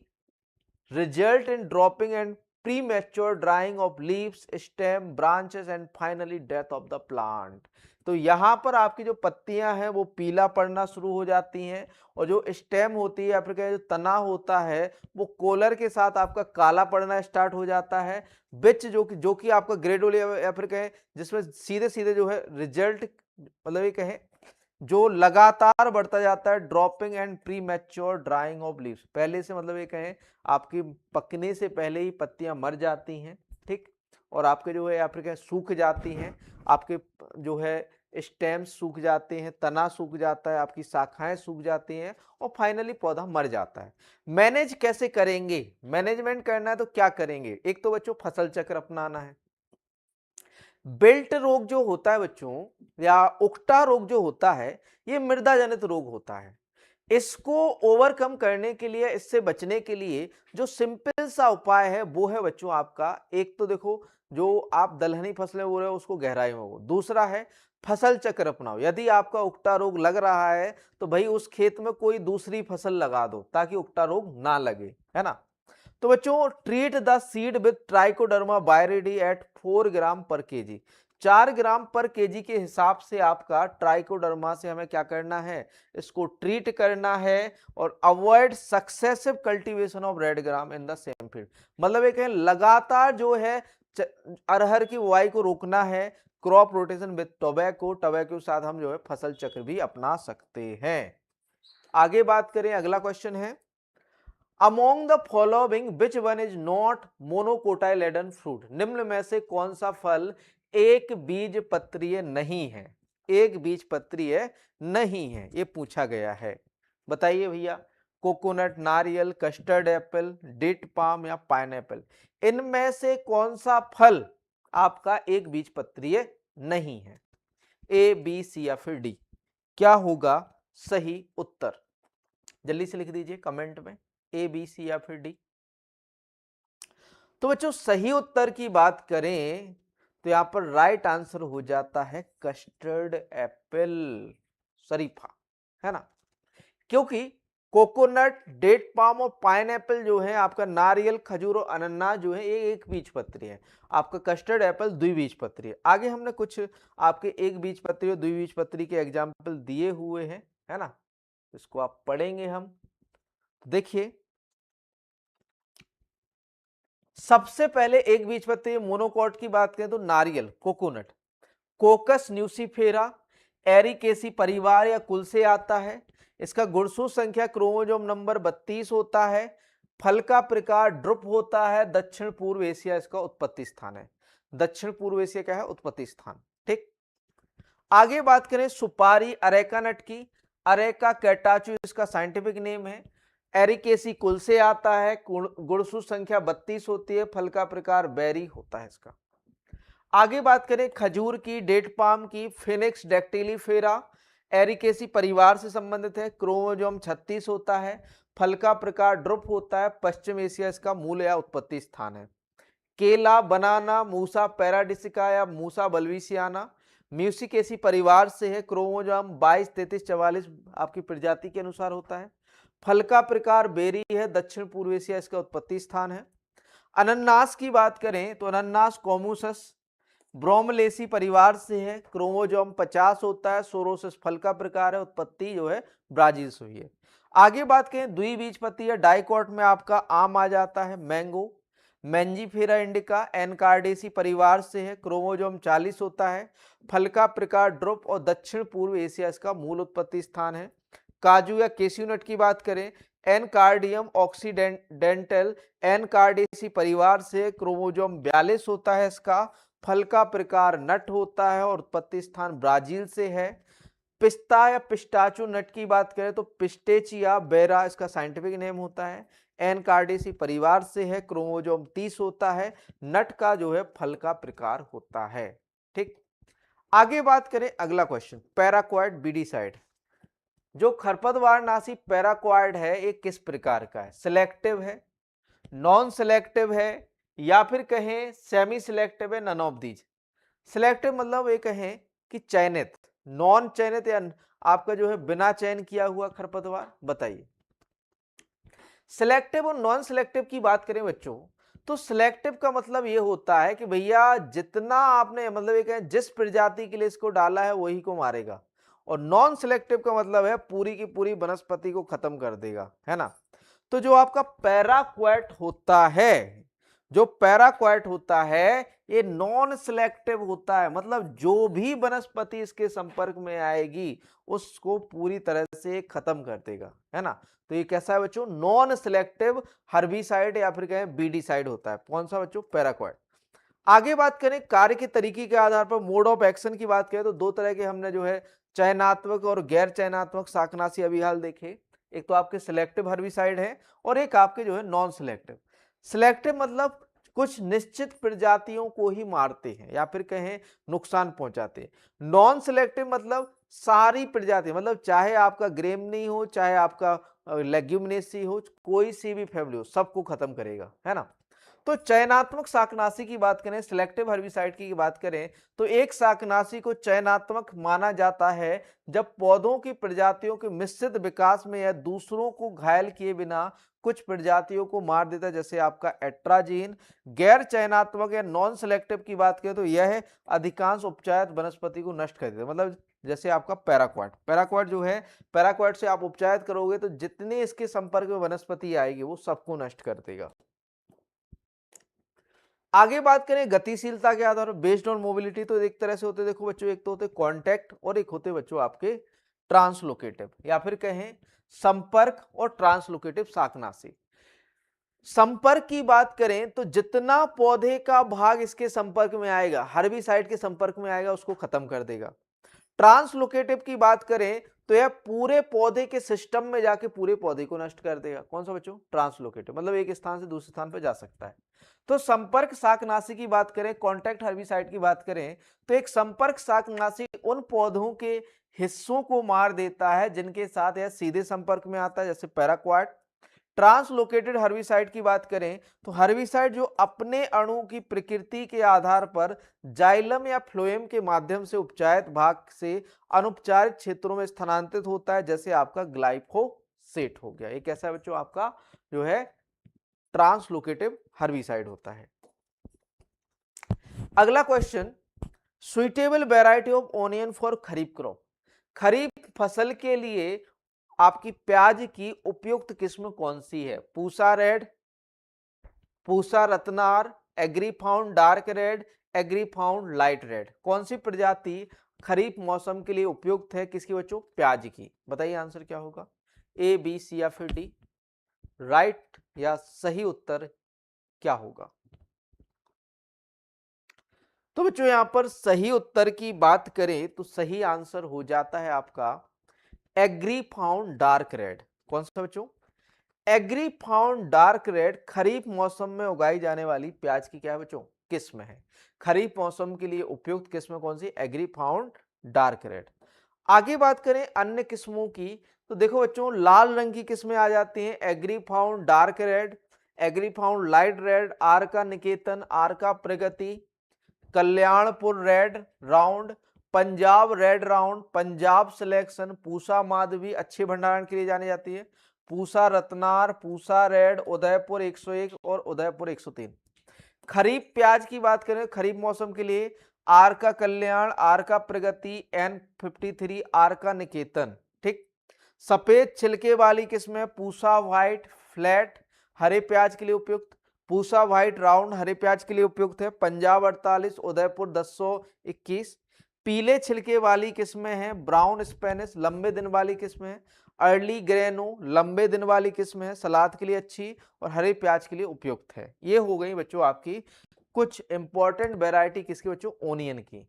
result in dropping and premature drying of leaves, stem, branches and finally death of the plant। तो यहां पर आपकी जो पत्तियां हैं वो पीला पड़ना शुरू हो जाती हैं और जो स्टेम होती है या फिर जो तना होता है वो कोलर के साथ आपका काला पड़ना स्टार्ट हो जाता है। बिच जो कि आपका ग्रेडुअल या फिर कहें जिसमें सीधे सीधे जो है रिजल्ट मतलब ये कहें जो लगातार बढ़ता जाता है dropping and pre mature drying of leaves. पहले से मतलब ये कहें आपकी पकने से पहले ही पत्तियां मर जाती हैं। ठीक, और आपके जो है या फिर कहें सूख जाती हैं, आपके जो है स्टेम्स सूख जाते हैं, तना सूख जाता है, आपकी शाखाएं सूख जाती हैं और फाइनली पौधा मर जाता है। मैनेज कैसे करेंगे? मैनेजमेंट करना है तो क्या करेंगे? एक तो बच्चों फसल चक्र अपनाना है, बेल्ट रोग जो होता है बच्चों, या उकटा रोग जो होता है, ये मृदा जनित रोग होता है। इसको ओवरकम करने के लिए, इससे बचने के लिए जो सिंपल सा उपाय है वो है बच्चों आपका, एक तो देखो जो आप दलहनी फसलें बो रहे हो उसको गहराई में बो। दूसरा है फसल चक्र अपनाओ। यदि आपका उकटा रोग लग रहा है तो भाई उस खेत में कोई दूसरी फसल लगा दो ताकि उकटा रोग ना लगे, है ना। तो बच्चों treat the seed with Trichoderma viride at 4 gram per kg. 4 gram per KG के हिसाब से आपका ट्राइकोडर्मा से हमें क्या करना है, इसको ट्रीट करना है। और avoid successive cultivation of red gram in the same field. मतलब एक है लगातार जो है अरहर की बुआई को रोकना है। Crop rotation with tobacco, tobacco के साथ हम जो है फसल चक्र भी अपना सकते हैं। आगे बात करें, अगला क्वेश्चन है among the following which one is not monocotyledon fruit. निम्न में से कौन सा फल एक बीज पत्रीय नहीं है, एक बीज पत्रीय नहीं है, ये पूछा गया है। बताइए भैया, कोकोनट, नारियल, कस्टर्ड एप्पल, डेट पाम या पाइनएप्पल, इनमें से कौन सा फल आपका एक बीज पत्रीय नहीं है? ए, बी, सी या फिर डी, क्या होगा सही उत्तर? जल्दी से लिख दीजिए कमेंट में, ए, बी, सी या फिर डी। तो बच्चों सही उत्तर की बात करें तो यहां पर राइट आंसर हो जाता है कस्टर्ड एप्पल, शरीफा, है ना। क्योंकि कोकोनट, डेट पाम और पाइनएप्पल जो है आपका, नारियल, खजूर और अनन्नास जो है ये एक बीजपत्री है। आपका कस्टर्ड एप्पल द्विबीजपत्री है। आगे हमने कुछ आपके एक बीजपत्री और द्विबीजपत्री के एग्जाम्पल दिए हुए हैं, है ना, इसको आप पढ़ेंगे हम। देखिए सबसे पहले एक बीजपत्री मोनोकॉट की बात करें तो नारियल, कोकोनट, कोकस न्यूसीफेरा, एरिकेसी परिवार या कुल से आता है। इसका गुणसूत्र संख्या क्रोमोसोम नंबर 32 होता है। फल का प्रकार ड्रुप होता है। दक्षिण पूर्व एशिया इसका उत्पत्ति स्थान है। दक्षिण पूर्व एशिया क्या है? उत्पत्ति स्थान। ठीक, आगे बात करें सुपारी अरेका नट की, अरेका कैटाचू इसका साइंटिफिक नेम है। एरिकेसी कुल से आता है। गुणसूत्र संख्या 32 होती है। फल का प्रकार बेरी होता है इसका। आगे बात करें खजूर की, डेट पाम की, फिनिक्स डेक्टिलीफेरा, एरिकेसी परिवार से संबंधित है। क्रोमोसोम 36 होता है। फल का प्रकार ड्रुप होता है। पश्चिम एशिया इसका मूल या उत्पत्ति स्थान है। केला, बनाना, मूसा पैराडिसिका या मूसा बल्बिसियाना, म्यूसिकेसी परिवार से है। क्रोमोसोम 22, 33, 44 आपकी प्रजाति के अनुसार होता है। फल का प्रकार बेरी है। दक्षिण पूर्व एशिया इसका उत्पत्ति स्थान है। अनन्नास की बात करें तो अनन्नास कॉमुसस ब्रोमलेसी परिवार से है। क्रोमोसोम 50 होता है। सोरोसिस फल का प्रकार है। उत्पत्ति जो है ब्राजील से हुई है। आगे बात करें द्विबीजपत्री या डाइकॉट में आपका आम आ जाता है। मैंगो, मैंजीफेरा इंडिका एनकार्डेसी परिवार से है। क्रोमोसोम 40 होता है। फल का प्रकार ड्रुप और दक्षिण पूर्व एशिया इसका मूल उत्पत्ति स्थान है। काजू या केस्यू नट की बात करें, एनकार्डियम ऑक्सीडेंटल एनकार्डेसी परिवार से। क्रोमोसोम 42 होता है इसका। फल का प्रकार नट होता है और उत्पत्ति स्थान ब्राजील से है। पिस्ता या पिस्टाचो नट की बात करें तो पिस्टेचिया बेरा इसका साइंटिफिक नेम होता है। एनकार्डेसी परिवार से है। क्रोमोसोम 30 होता है। नट का जो है फल का प्रकार होता है। ठीक, आगे बात करें अगला क्वेश्चन, पैराक्वाइड बीडीसाइड। जो खरपतवारनाशी पैराक्वाइड है ये किस प्रकार का है? सिलेक्टिव है, नॉन सिलेक्टिव है, या फिर कहें सेमी सिलेक्टिव है, नन ऑफ दीज। सिलेक्टिव मतलब ये कहें कि चयनित, नॉन चयनित या आपका जो है बिना चयन किया हुआ खरपतवार। बताइए, सिलेक्टिव और नॉन सिलेक्टिव की बात करें बच्चों तो सिलेक्टिव का मतलब ये होता है कि भैया जितना आपने मतलब ये कहें जिस प्रजाति के लिए इसको डाला है वही को मारेगा। और नॉन सिलेक्टिव का मतलब है पूरी की पूरी वनस्पति को खत्म कर देगा, है ना। तो जो आपका पैराक्वाइट होता है, जो पैराक्वाइट होता है ये नॉन सिलेक्टिव होता है। मतलब जो भी वनस्पति इसके संपर्क में आएगी उसको पूरी तरह से खत्म कर देगा, है ना। तो ये कैसा है बच्चों? नॉन सिलेक्टिव हर्बिसाइड या फिर कहें बीडीसाइड होता है। कौन सा बच्चों? पैराक्वाइट। आगे बात करें कार्य के तरीके के आधार पर, मोड ऑफ एक्शन की बात करें तो दो तरह के हमने जो है चयनात्मक और गैर चयनात्मक शाकनाशी अभी हाल देखे। एक तो आपके सिलेक्टिव हर्बिसाइड है और एक आपके जो है नॉन सिलेक्टिव। सिलेक्टिव मतलब कुछ निश्चित प्रजातियों को ही मारते हैं या फिर कहें नुकसान पहुंचाते हैं। नॉन सिलेक्टिव मतलब सारी प्रजाति, मतलब चाहे आपका ग्रेम नहीं हो, चाहे आपका लेग्यूमिनेसी हो, कोई सी भी फैमिली हो, सबको खत्म करेगा, है ना। तो चयनात्मक शाकनाशी की बात करें, सिलेक्टिव हर्बिसाइड की बात करें, तो एक शाकनाशी को चयनात्मक माना जाता है जब पौधों की प्रजातियों के मिश्रित विकास में यह दूसरों को घायल किए बिना कुछ प्रजातियों को मार देता है, जैसे आपका एट्राजीन। गैर चयनात्मक या नॉन सिलेक्टिव की बात करें तो यह अधिकांश उपचारित वनस्पति को नष्ट कर देता है, मतलब जैसे आपका पैराक्वाट जो है, पैराक्वाट से आप उपचारित करोगे तो जितने इसके संपर्क में वनस्पति आएगी वो सबको नष्ट कर देगा। आगे बात करें गतिशीलता के आधार पर बेस्ड ऑन मोबिलिटी, तो एक तरह से होते देखो बच्चों, एक तो होते कांटेक्ट और एक होते बच्चों आपके ट्रांसलोकेटिव या फिर कहें संपर्क और ट्रांसलोकेटिव शाकनाशी। संपर्क की बात करें तो जितना पौधे का भाग इसके संपर्क में आएगा, हर्बिसाइड के संपर्क में आएगा, उसको खत्म कर देगा। ट्रांसलोकेटिव की बात करें तो यह पूरे पौधे के सिस्टम में जाके पूरे पौधे को नष्ट कर देगा। कौन सा बच्चों? ट्रांसलोकेटिव, मतलब एक स्थान से दूसरे स्थान पर जा सकता है। तो संपर्क शाकनाशी की बात करें, कॉन्टैक्ट हर्बिसाइड की बात करें, तो एक संपर्क शाकनाशी उन पौधों के हिस्सों को मार देता है जिनके साथ यह सीधे संपर्क में आता है, जैसे पैराक्वाट। ट्रांसलोकेटेड हर्बिसाइड की बात करें तो हर्बिसाइड जो अपने अणु की प्रकृति के आधार पर जाइलम या फ्लोएम के माध्यम से उपचारित भाग से अनुपचारित क्षेत्रों में स्थानांतरित होता है, जैसे आपका ग्लाइफोसेट हो गया। एक ऐसा बच्चों आपका जो है ट्रांसलोकेटिव हर्बिसाइड होता है। अगला question, suitable variety of onion for kharif crop. Kharif फसल के लिए आपकी प्याज की उपयुक्त किस्म कौन सी है? Pusa red, Pusa Ratnar, Agrifound dark red, Agrifound light red. कौन सी प्रजाति खरीफ मौसम के लिए उपयुक्त है किसकी बच्चों? प्याज की। बताइए आंसर क्या होगा, ए बी सी या फिर डी? राइट या सही उत्तर क्या होगा? तो बच्चों यहां पर सही उत्तर की बात करें तो सही आंसर हो जाता है आपका एग्रीफाउंड डार्क रेड। कौन सा बच्चों? एग्रीफाउंड डार्क रेड खरीफ मौसम में उगाई जाने वाली प्याज की क्या है बच्चों? किस्म है। खरीफ मौसम के लिए उपयुक्त किस्म कौन सी? Agrifound dark red. आगे बात करें अन्य किस्मों की, तो देखो बच्चों लाल रंग की किस्में आ जाती हैं, Agrifound dark red, Agrifound light red, Arka Niketan, Arka Pragati, Kalyanpur red round, Punjab red round, Punjab selection, Pusa Madhavi अच्छे भंडारण के लिए जानी जाती है, पूसा रत्नार, पूसा रेड, उदयपुर 101 और उदयपुर 103। खरीफ प्याज की बात करें खरीफ मौसम के लिए आर का कल्याण, आर का प्रगति, N53, आर का निकेतन। ठीक। सफेद छिलके वाली किस्म है पूसा व्हाइट फ्लैट, हरे प्याज के लिए उपयुक्त। पूसा व्हाइट राउंड हरे प्याज के लिए उपयुक्त है, पंजाब 48, उदयपुर 1021। पीले छिलके वाली किस्में हैं ब्राउन स्पेनिश, लंबे दिन वाली किस्म है। अर्ली ग्रेनो लंबे दिन वाली किस्म है, सलाद के लिए अच्छी और हरे प्याज के लिए उपयुक्त है। ये हो गई बच्चों आपकी कुछ इंपॉर्टेंट वैरायटी किसकी बच्चों? ओनियन की।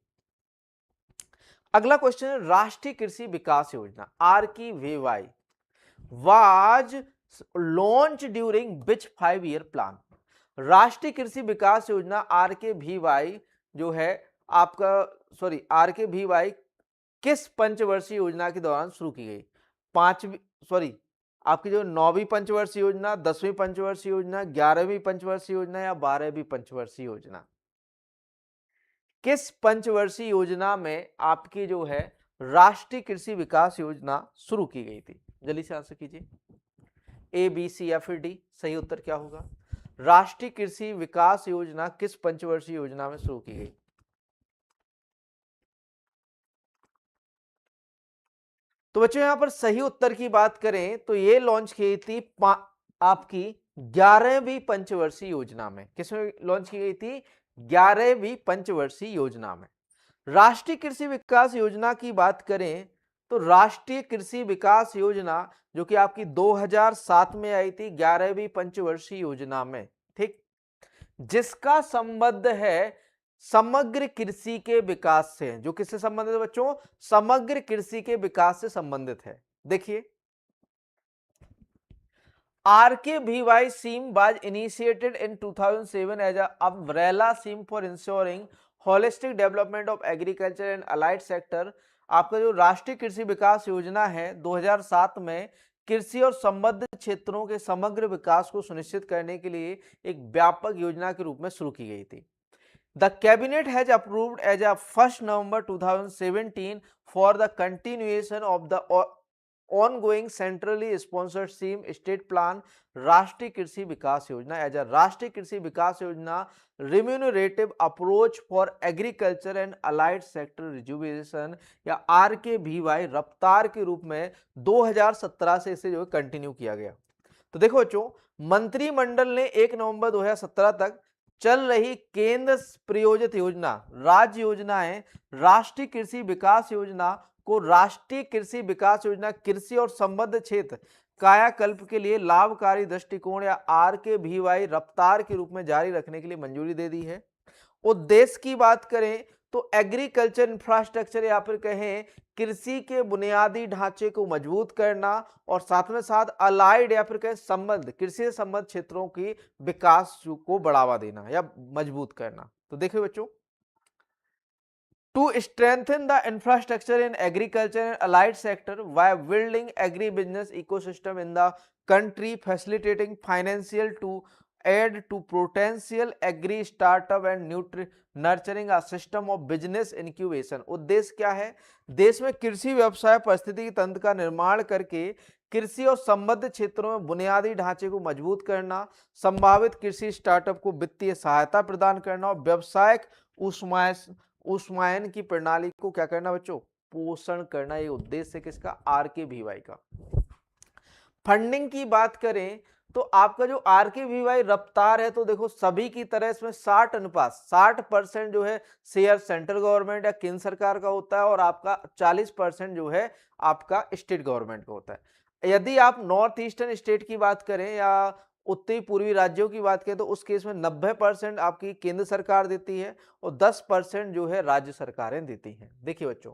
अगला क्वेश्चन है राष्ट्रीय कृषि विकास योजना RKVY was launch during which 5-year plan. राष्ट्रीय कृषि विकास योजना RKVY जो है आपका RKVY किस पंचवर्षीय योजना के दौरान शुरू की गई? आपकी जो 9वीं पंचवर्षीय योजना, 10वीं पंचवर्षीय योजना, 11वीं पंचवर्षीय योजना या 12वीं पंचवर्षीय योजना? किस पंचवर्षीय योजना में आपकी जो है राष्ट्रीय कृषि विकास योजना शुरू की गई थी? जल्दी से आंसर कीजिए, ए बी सी या फिर डी? सही उत्तर क्या होगा? राष्ट्रीय कृषि विकास योजना किस पंचवर्षीय योजना में शुरू की गई? तो बच्चों यहां पर सही उत्तर की बात करें तो ये लॉन्च की थी आपकी 11वीं पंचवर्षीय योजना में। किसमें लॉन्च की गई थी? 11वीं पंचवर्षीय योजना में। राष्ट्रीय कृषि विकास योजना की बात करें तो राष्ट्रीय कृषि विकास योजना जो कि आपकी 2007 में आई थी 11वीं पंचवर्षीय योजना में, ठीक, जिसका संबंध है समग्र कृषि के विकास से। जो किससे संबंधित है बच्चों? समग्र कृषि के विकास से संबंधित है। देखिए RKVY scheme was initiated in 2007 as a umbrella scheme for ensuring holistic development of agriculture and allied sector। आपका जो राष्ट्रीय कृषि विकास योजना है 2007 में कृषि और संबद्ध क्षेत्रों के समग्र विकास को सुनिश्चित करने के लिए एक व्यापक योजना के रूप में शुरू की गई थी। The cabinet has approved as of 1st November 2017 for the continuation of the ongoing centrally sponsored scheme state plan राष्ट्रीय कृषि विकास योजना एज अ राष्ट्रीय कृषि विकास योजना remunerative approach for agriculture and allied sector rejuvenation या RKVY रफ्तार के रूप में 2017 से इसे जो है कंटिन्यू किया गया। तो देखो बच्चों, मंत्रिमंडल ने 1 नवंबर 2017 तक चल रही केंद्र प्रायोजित योजना राज्य योजनाएं राष्ट्रीय कृषि विकास योजना को राष्ट्रीय कृषि विकास योजना कृषि और संबद्ध क्षेत्र कायाकल्प के लिए लाभकारी दृष्टिकोण या RKVY रफ्तार के रूप में जारी रखने के लिए मंजूरी दे दी है। उद्देश्य की बात करें तो एग्रीकल्चर इंफ्रास्ट्रक्चर या फिर कहें कृषि के बुनियादी ढांचे को मजबूत करना और साथ में साथ अलाइड या फिर कहें संबद्ध कृषि से संबद्ध क्षेत्रों की विकास को बढ़ावा देना या मजबूत करना। तो देखिए बच्चों, to strengthen the infrastructure in agriculture and allied sector by building agribusiness ecosystem in the country, facilitating financial to aid to potential agri startup and nurturing a system of business incubation। उद्देश्य क्या है? देश में कृषि व्यवसाय परिस्थितिकी तंत्र का निर्माण करके कृषि और संबद्ध क्षेत्रों में बुनियादी ढांचे को मजबूत करना, संभावित कृषि स्टार्टअप को वित्तीय सहायता प्रदान करना और व्यवसायिक उष्मायन की प्रणाली को क्या करना बच्चों? पोषण करना। ये उद्देश्य है किसका? RKVY का। फंडिंग की बात करें तो आपका जो RKVY रफ्तार है, तो देखो सभी की तरह इसमें 60 अनुपात 60% जो है शेयर सेंट्रल गवर्नमेंट या केंद्र सरकार का होता है और आपका 40% जो है आपका स्टेट गवर्नमेंट का होता है। यदि आप नॉर्थ ईस्टर्न स्टेट की बात करें या उत्तरी पूर्वी राज्यों की बात करें तो उस केस में 90% आपकी केंद्र सरकार देती है और 10% जो है राज्य सरकारें देती हैं। देखिए बच्चों,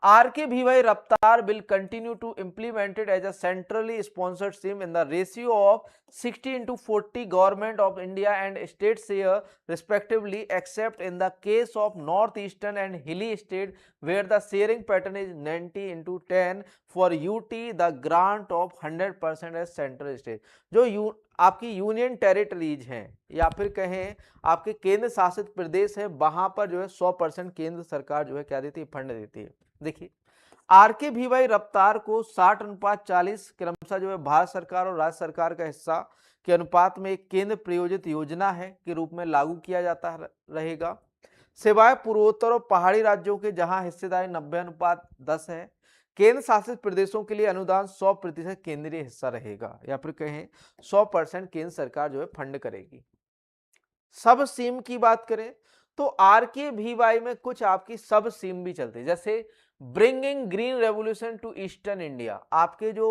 RKVY Raftar will continue to implement it as a centrally sponsored scheme in the ratio of 60:40 government of India and state share respectively, except in the case of northeastern and hilly state where the sharing pattern is 90:10 for UT the grant of 100% as central state। जो आपकी union territories हैं या फिर कहें आपके केंद्र शासित प्रदेश है, वहां पर जो है 100% केंद्र सरकार जो है क्या देती है? फंड देती है। देखिए, RKVY रफ्तार को 60:40 क्रमशः जो है भारत सरकार और राज्य सरकार का हिस्सा के अनुपात में एक केंद्र प्रायोजित योजना है के रूप में लागू किया जाता रहेगा। सिवाय पूर्वोत्तर और पहाड़ी राज्यों के जहां हिस्सेदारी 90:10 है, केंद्र शासित प्रदेशों के लिए अनुदान 100% केंद्रीय हिस्सा रहेगा या फिर कहें 100% केंद्र सरकार जो है फंड करेगी। सब सीम की बात करें तो RKVY में कुछ आपकी सब सीम भी चलती है, जैसे bringing green revolution to eastern India. आपके जो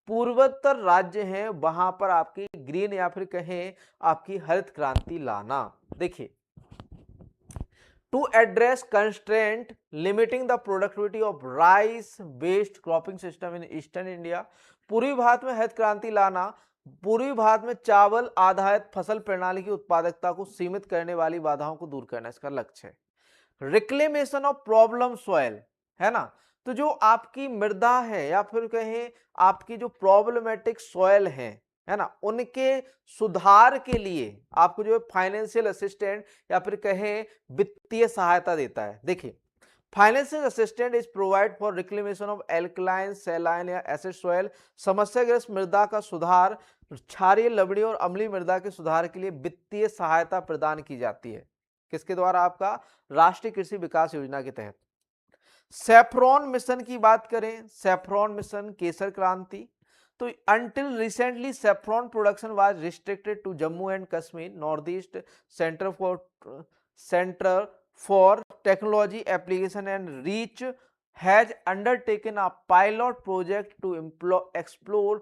पूर्वोत्तर राज्य हैं वहां पर आपकी ग्रीन या फिर कहें आपकी हरित क्रांति लाना। देखिए, to address constraint limiting the productivity of rice based cropping system in eastern India. पूर्वी भारत में हरित क्रांति लाना पूर्वी भारत में चावल आधारित फसल प्रणाली की उत्पादकता को सीमित करने वाली बाधाओं को दूर करना इसका लक्ष्य है। रिक्लेमेशन ऑफ प्रॉब्लम सॉइल है ना, तो जो आपकी मृदा है या फिर कहें आपकी जो प्रॉब्लमेटिक सॉइल है ना, उनके सुधार के लिए आपको जो है फाइनेंशियल असिस्टेंट या फिर कहें वित्तीय सहायता देता है। देखिए, financial assistant is provide for reclamation of alkaline saline या एसिड सॉइल। समस्याग्रस्त मृदा का सुधार, क्षारीय लवणीय और अम्लीय मृदा के सुधार के लिए वित्तीय सहायता प्रदान की जाती है। किसके द्वारा? आपका राष्ट्रीय कृषि विकास योजना के तहत। सैफ्रॉन मिशन की बात करें, सैफ्रॉन मिशन केसर क्रांति, तो until recently saffron production was restricted to Jammu and Kashmir, Northeast Center for Technology Application and Reach has undertaken a pilot project to explore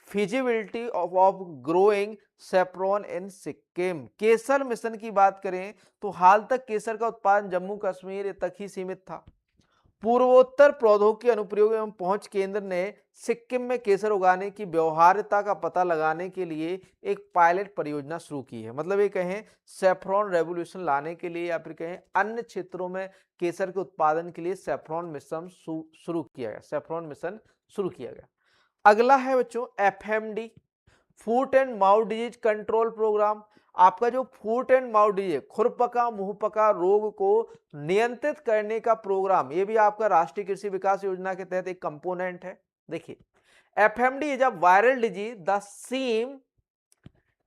feasibility of growing saffron in Sikkim। Kesar mission की बात करें तो हाल तक केसर का उत्पादन जम्मू कश्मीर तक ही सीमित था पूर्वोत्तर प्रौद्योगिकी अनुप्रयोग एवं पहुंच केंद्र ने सिक्किम में केसर उगाने की व्यवहार्यता का पता लगाने के लिए एक पायलट परियोजना शुरू की है। मतलब ये कहें सैफ्रॉन रेवोल्यूशन लाने के लिए या फिर कहें अन्य क्षेत्रों में केसर के उत्पादन के लिए सैफ्रॉन मिशन शुरू किया गया। सैफ्रॉन मिशन शुरू किया गया। अगला है बच्चों FMD, foot and mouth disease control programme. आपका जो फूट एंड माउथ डिजीज, खुरपका मुंहपका रोग को नियंत्रित करने का प्रोग्राम, ये भी आपका राष्ट्रीय कृषि विकास योजना के तहत एक कंपोनेंट है। देखिए, FMD is a viral disease the scheme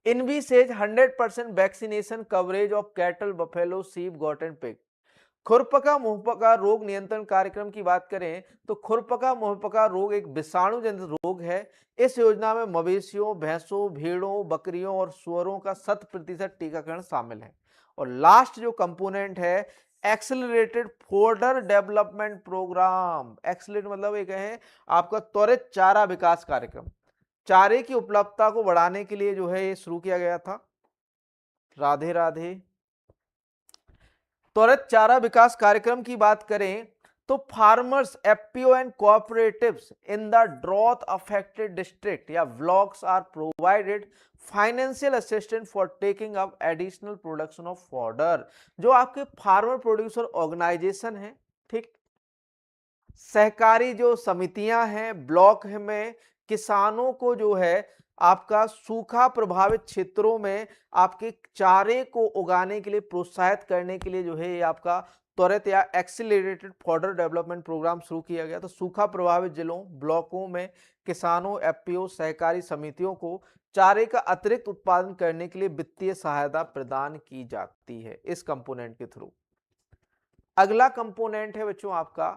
envisage 100% vaccination coverage of cattle, buffalo, sheep, goat and pig. खुरपका मुंहपका रोग नियंत्रण कार्यक्रम की बात करें तो खुरपका मुंहपका रोग एक विषाणु जनित रोग है। इस योजना में मवेशियों, भैंसों, भेड़ों, बकरियों और सुअरों का 100% टीकाकरण शामिल है। और लास्ट जो कंपोनेंट है accelerated fodder development programme. Accelerate मतलब एक है आपका त्वरित चारा विकास कार्यक्रम। चारे की उपलब्धता को बढ़ाने के लिए जो है ये शुरू किया गया था। राधे राधे। त्वरित चारा विकास कार्यक्रम की बात करें तो farmers, FPO and cooperatives in the drought affected district या blocks are provided financial assistance for taking up additional production of fodder. जो आपके फार्मर प्रोड्यूसर ऑर्गेनाइजेशन है, ठीक, सहकारी जो समितियां हैं ब्लॉक में, किसानों को जो है आपका सूखा प्रभावित क्षेत्रों में आपके चारे को उगाने के लिए प्रोत्साहित करने के लिए जो है ये आपका त्वरित या एक्सीलरेटेड फॉडर डेवलपमेंट प्रोग्राम शुरू किया गया। तो सूखा प्रभावित जिलों, ब्लॉकों में किसानों, एफपीओ, सहकारी समितियों को चारे का अतिरिक्त उत्पादन करने के लिए वित्तीय सहायता प्रदान की जाती है इस कंपोनेंट के थ्रू। अगला कंपोनेंट है बच्चों आपका,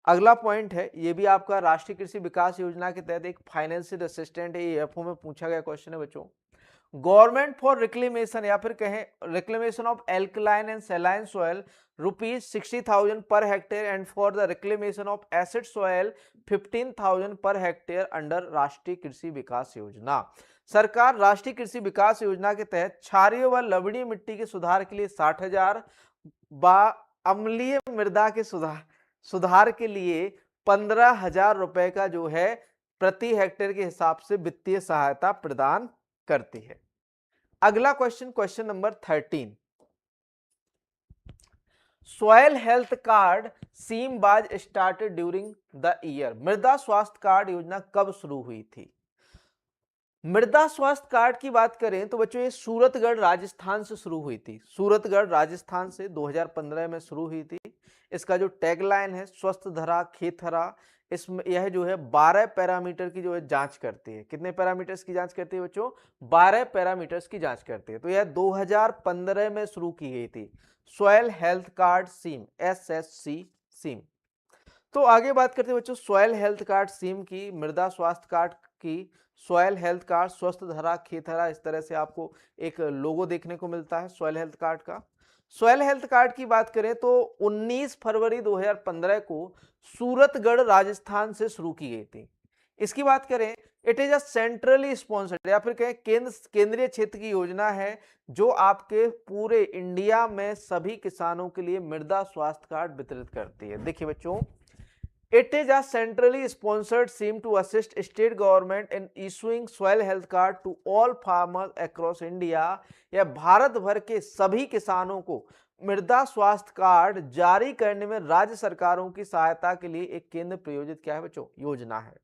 अगला पॉइंट है, ये भी आपका राष्ट्रीय कृषि विकास योजना के तहत एक फाइनेंशियल असिस्टेंट है। ये एफओ में पूछा गया क्वेश्चन है बच्चों। गवर्नमेंट फॉर रिक्लेमेशन या फिर कहें reclamation of alkaline and saline soil ₹60,000 per hectare and for the reclamation of acid soil 15,000 per hectare under राष्ट्रीय कृषि विकास योजना। सरकार राष्ट्रीय कृषि विकास योजना के तहत क्षारीय व लवणीय मिट्टी के सुधार के लिए 60,000, अम्लीय मृदा के सुधार के लिए 15,000 रुपए का जो है प्रति हेक्टेयर के हिसाब से वित्तीय सहायता प्रदान करती है। अगला question, question number 13, soil health card scheme was started during the year. मृदा स्वास्थ्य कार्ड योजना कब शुरू हुई थी? मृदा स्वास्थ्य कार्ड की बात करें तो बच्चों ये सूरतगढ़ राजस्थान से शुरू हुई थी। सूरतगढ़ राजस्थान से 2015 में शुरू हुई थी। इसका जो टैगलाइन है स्वस्थ धरा खेत हरा, इसमें यह जो है 12 पैरामीटर की जो है जांच करती है। कितने पैरामीटर्स की जांच करती है बच्चों? 12 पैरामीटर्स की जांच करती है। तो यह 2015 में शुरू की गई थी soil health card scheme, SSC scheme. तो आगे बात करते हैं बच्चों सॉइल हेल्थ कार्ड स्कीम की, मृदा स्वास्थ्य कार्ड की। सॉइल हेल्थ कार्ड स्वस्थ धरा खेत हरा, इस तरह से आपको एक लोगो देखने को मिलता है सॉइल हेल्थ कार्ड का। सॉइल हेल्थ कार्ड की बात करें तो 19 फरवरी 2015 को सूरतगढ़ राजस्थान से शुरू की गई थी। इसकी बात करें, it is a centrally sponsored या फिर कहें केंद्रीय क्षेत्र की योजना है जो आपके पूरे इंडिया में सभी किसानों के लिए मृदा स्वास्थ्य कार्ड वितरित करती है। देखिए बच्चों, it is a centrally sponsored scheme to assist state government in issuing soil health card to all farmers across India। यह भारत भर के सभी किसानों को मृदा स्वास्थ्य कार्ड जारी करने में राज्य सरकारों की सहायता के लिए एक केंद्र प्रायोजित क्या है बच्चों योजना है।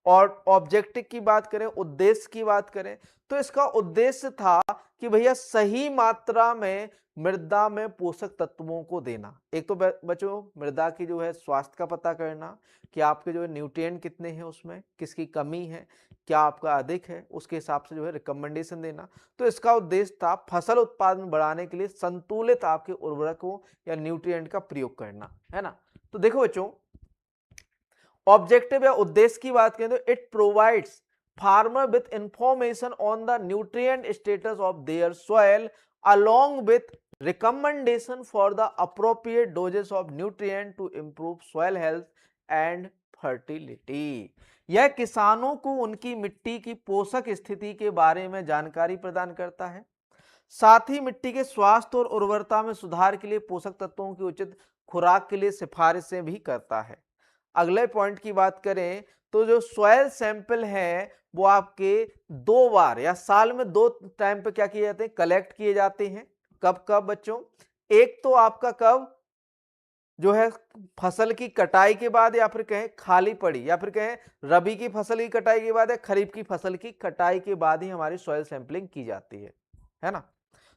और ऑब्जेक्टिव की बात करें, उद्देश्य की बात करें तो इसका उद्देश्य था कि भैया सही मात्रा में मृदा में पोषक तत्वों को देना। एक तो बच्चों मृदा की जो है स्वास्थ्य का पता करना कि आपके जो है न्यूट्रिएंट कितने हैं, उसमें किसकी कमी है, क्या आपका अधिक है, उसके हिसाब से जो है रिकमेंडेशन देना। तो इसका उद्देश्य था फसल उत्पादन बढ़ाने के लिए संतुलित आपके उर्वरकों या न्यूट्रिएंट का प्रयोग करना, है ना। तो देखो बच्चों, ऑब्जेक्टिव या उद्देश्य की बात करें तो it provides farmer with information on the nutrient status of their soil along with recommendation for the appropriate doses of nutrient to improve soil health and fertility। यह किसानों को उनकी मिट्टी की पोषक स्थिति के बारे में जानकारी प्रदान करता है, साथ ही मिट्टी के स्वास्थ्य और उर्वरता में सुधार के लिए पोषक तत्वों की उचित खुराक के लिए सिफारिशें भी करता है। अगले पॉइंट की बात करें तो जो सॉइल सैंपल है वो आपके 2 बार या साल में 2 टाइम पे क्या किए जाते हैं, कलेक्ट किए जाते हैं। कब कब बच्चों? एक तो आपका कब जो है फसल की कटाई के बाद, या फिर कहें खाली पड़ी, या फिर कहें रबी की फसल की कटाई के बाद या खरीफ की फसल की कटाई के बाद ही हमारी सॉइल सैंपलिंग की जाती है ना।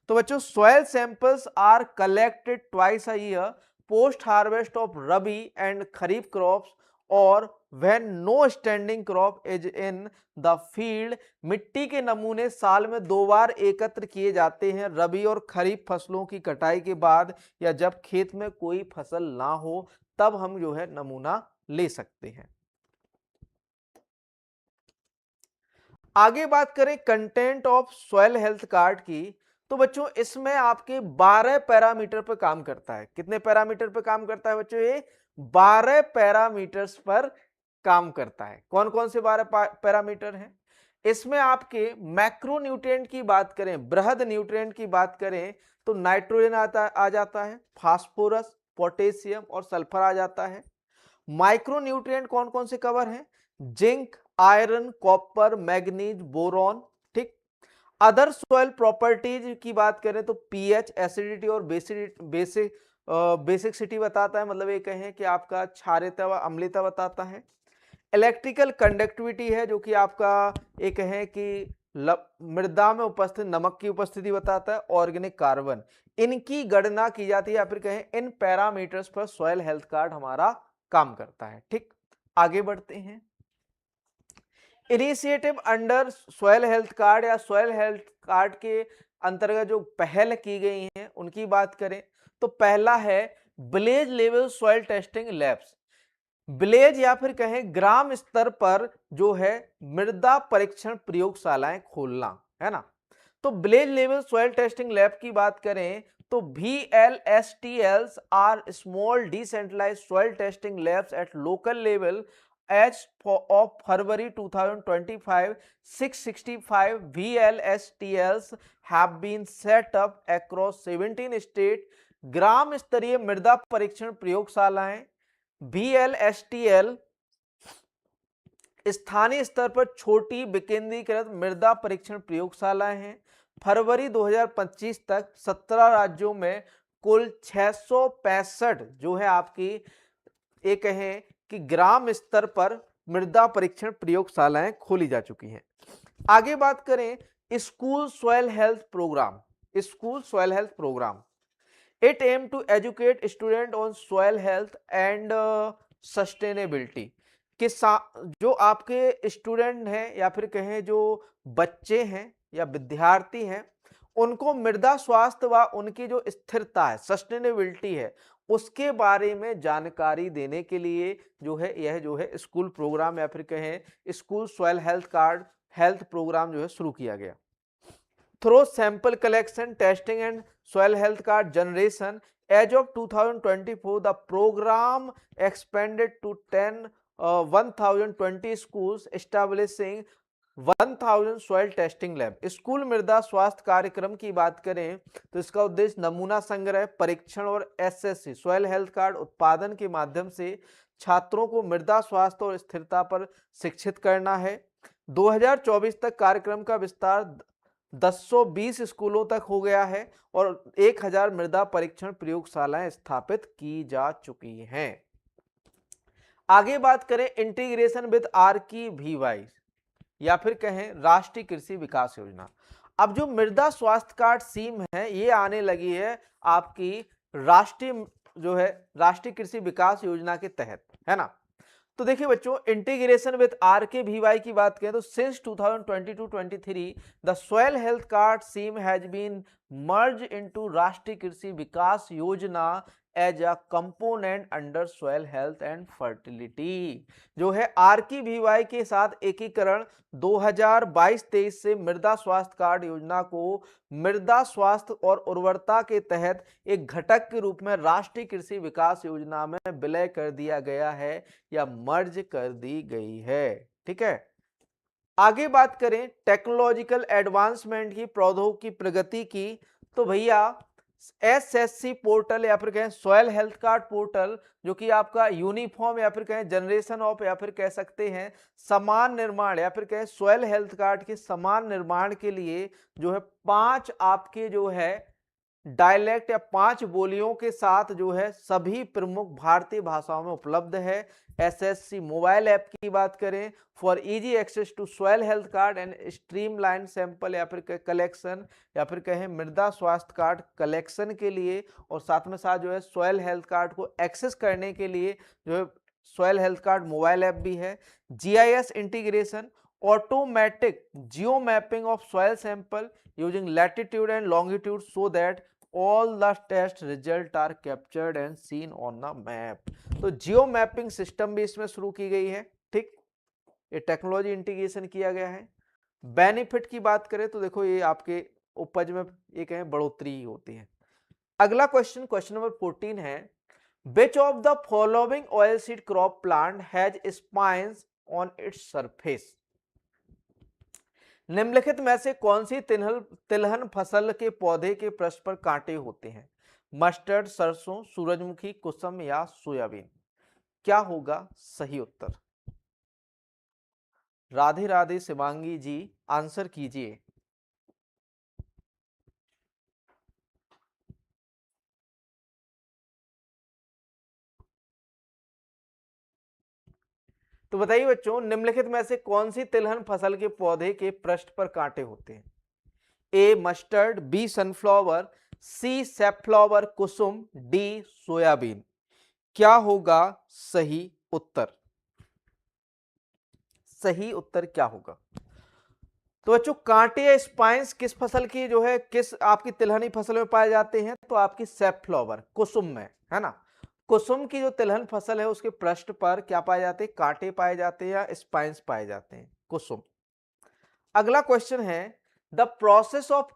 तो बच्चों soil samples are collected twice a year post harvest of rabi and kharif crops और when no standing crop is in the field. मिट्टी के नमूने साल में 2 बार एकत्र किए जाते हैं, रबी और खरीफ फसलों की कटाई के बाद या जब खेत में कोई फसल ना हो तब हम जो है नमूना ले सकते हैं। आगे बात करें content of soil health card की, तो बच्चों इसमें आपके 12 पैरामीटर पर काम करता है। कितने पैरामीटर पर काम करता है बच्चों? ये 12 पैरामीटर्स पर काम करता है। कौन कौन से 12 पैरामीटर हैं? इसमें आपके मैक्रो न्यूट्रिएंट की बात करें, बृहद न्यूट्रिएंट की बात करें तो नाइट्रोजन आ जाता है, फास्फोरस, पोटेशियम और सल्फर आ जाता है। माइक्रो न्यूट्रिएंट कौन कौन से कवर हैं? Zinc, iron, copper, manganese, boron. ठीक। अदर सॉइल प्रॉपर्टीज की बात करें तो पीएच, एसिडिटी और बेसिकसिटी बताता है, मतलब ये कहें कि आपका क्षारीयता व अम्लीयता बताता है। इलेक्ट्रिकल कंडक्टिविटी है जो कि आपका एक है कि मृदा में उपस्थित नमक की उपस्थिति बताता है। ऑर्गेनिक कार्बन, इनकी गणना की जाती है, या फिर कहें इन पैरामीटर्स पर सॉइल हेल्थ कार्ड हमारा काम करता है। ठीक, आगे बढ़ते हैं। Initiative under soil health card या सॉइल हेल्थ कार्ड के अंतर्गत जो पहल की गई हैं उनकी बात करें तो पहला है village level soil testing labs. Village या फिर कहें ग्राम स्तर पर जो है मृदा परीक्षण प्रयोगशालाएं खोलना, है ना। तो village level soil testing lab की बात करें तो VLSTLs are small decentralised soil testing labs at local level. As of February 2025, 665 VLSTLs have been set up across 17 states. ग्राम स्तरीय मृदा परीक्षण प्रयोगशालाएं VLSTL स्थानीय स्तर पर छोटी विकेंद्रीकृत मृदा परीक्षण प्रयोगशालाएं हैं। फरवरी 2025 तक 17 राज्यों में कुल 665 जो है आपकी एक कहें कि ग्राम स्तर पर मृदा परीक्षण प्रयोगशालाएं खोली जा चुकी हैं। आगे बात करें school soil health programme. School soil health programme it aim to educate student on soil health and sustainability के जो आपके स्टूडेंट हैं या फिर कहें जो बच्चे हैं या विद्यार्थी हैं उनको मृदा स्वास्थ्य व उनकी जो स्थिरता है, सस्टेनेबिलिटी है, उसके बारे में जानकारी देने के लिए जो है यह जो है स्कूल प्रोग्राम या फिर कहें school soil health card health programme जो है शुरू किया गया। Through sample collection, testing and soil health card generation as of 2024 the programme expanded to 1020 schools establishing 1000 soil testing lab. स्कूल मृदा स्वास्थ्य कार्यक्रम की बात करें तो इसका उद्देश्य नमूना संग्रह, परीक्षण और SSC सॉइल हेल्थ कार्ड उत्पादन के माध्यम से छात्रों को मृदा स्वास्थ्य और स्थिरता पर शिक्षित करना है। 2024 तक कार्यक्रम का विस्तार 1020 स्कूलों तक हो गया है और 1000 मृदा परीक्षण प्रयोगशालाएं स्थापित की जा चुकी हैं। आगे बात करें इंटीग्रेशन विद RKVY या फिर कहें राष्ट्रीय कृषि विकास योजना। अब जो मृदा स्वास्थ्य कार्ड स्कीम है ये आने लगी है आपकी राष्ट्रीय जो है राष्ट्रीय कृषि विकास योजना के तहत, है ना। तो देखिए बच्चों इंटीग्रेशन विद RKVY की बात करें तो since 2022-23 the soil health card scheme has been merge into Rashtriya Krishi Vikas Yojana as a component under soil health and fertility. जो है RKVY के साथ एकीकरण 2022-23 से मृदा स्वास्थ्य कार्ड योजना को मृदा स्वास्थ्य और उर्वरता के तहत एक घटक के रूप में राष्ट्रीय कृषि विकास योजना में विलय कर दिया गया है या मर्ज कर दी गई है। ठीक है, आगे बात करें टेक्नोलॉजिकल एडवांसमेंट की, प्रौद्योगिकी की प्रगति की, तो भैया एसएससी पोर्टल या फिर कहें सॉयल हेल्थ कार्ड पोर्टल, जो कि आपका यूनिफॉर्म या फिर कहें जनरेशन ऑफ या फिर कह सकते हैं समान निर्माण या फिर कहें सॉयल हेल्थ कार्ड के समान निर्माण के लिए जो है 5 आपके जो है डायलेक्ट या 5 बोलियों के साथ जो है सभी प्रमुख भारतीय भाषाओं में उपलब्ध है। एसएससी मोबाइल ऐप की बात करें for easy access to soil health card and streamline sample या फिर कलेक्शन या फिर कहें मृदा स्वास्थ्य कार्ड कलेक्शन के लिए, और साथ में साथ जो है सॉयल हेल्थ कार्ड को एक्सेस करने के लिए जो है soil health card mobile app भी है। GIS integration, automatic geo mapping of soil sample using latitude and longitude so that all the test result are captured and seen on the map। तो geo mapping system भी इसमें शुरू की गई है। ठीक, ये टेक्नोलॉजी इंटीग्रेशन किया गया है। बेनिफिट की बात करें तो देखो ये आपके उपज में ये कहें बढ़ोतरी होती है। अगला क्वेश्चन, क्वेश्चन नंबर 14 है, which of the following oilseed crop plant has spines on its surface। निम्नलिखित में से कौन सी तिलहन फसल के पौधे के पृष्ठ पर कांटे होते हैं? मस्टर्ड, सरसों, सूरजमुखी, कुसुम या सोयाबीन। क्या होगा सही उत्तर? राधे राधे शिवांगी जी, आंसर कीजिए। तो बताइए बच्चों, निम्नलिखित में से कौन सी तिलहन फसल के पौधे के पृष्ठ पर कांटे होते हैं? ए मस्टर्ड, बी सनफ्लावर, सी सैफफ्लावर, कुसुम, डी सोयाबीन। क्या होगा सही उत्तर? सही उत्तर क्या होगा? तो बच्चों कांटे या स्पाइंस किस फसल की जो है किस आपकी तिलहनी फसल में पाए जाते हैं? तो आपकी सैफफ्लावर कुसुम में, है ना। कुसुम की जो तिलहन फसल है उसके पृष्ठ पर क्या पाए जाते हैं? कांटे पाए जाते हैं या स्पाइंस पाए जाते हैं, कुसुम। अगला क्वेश्चन है, the process of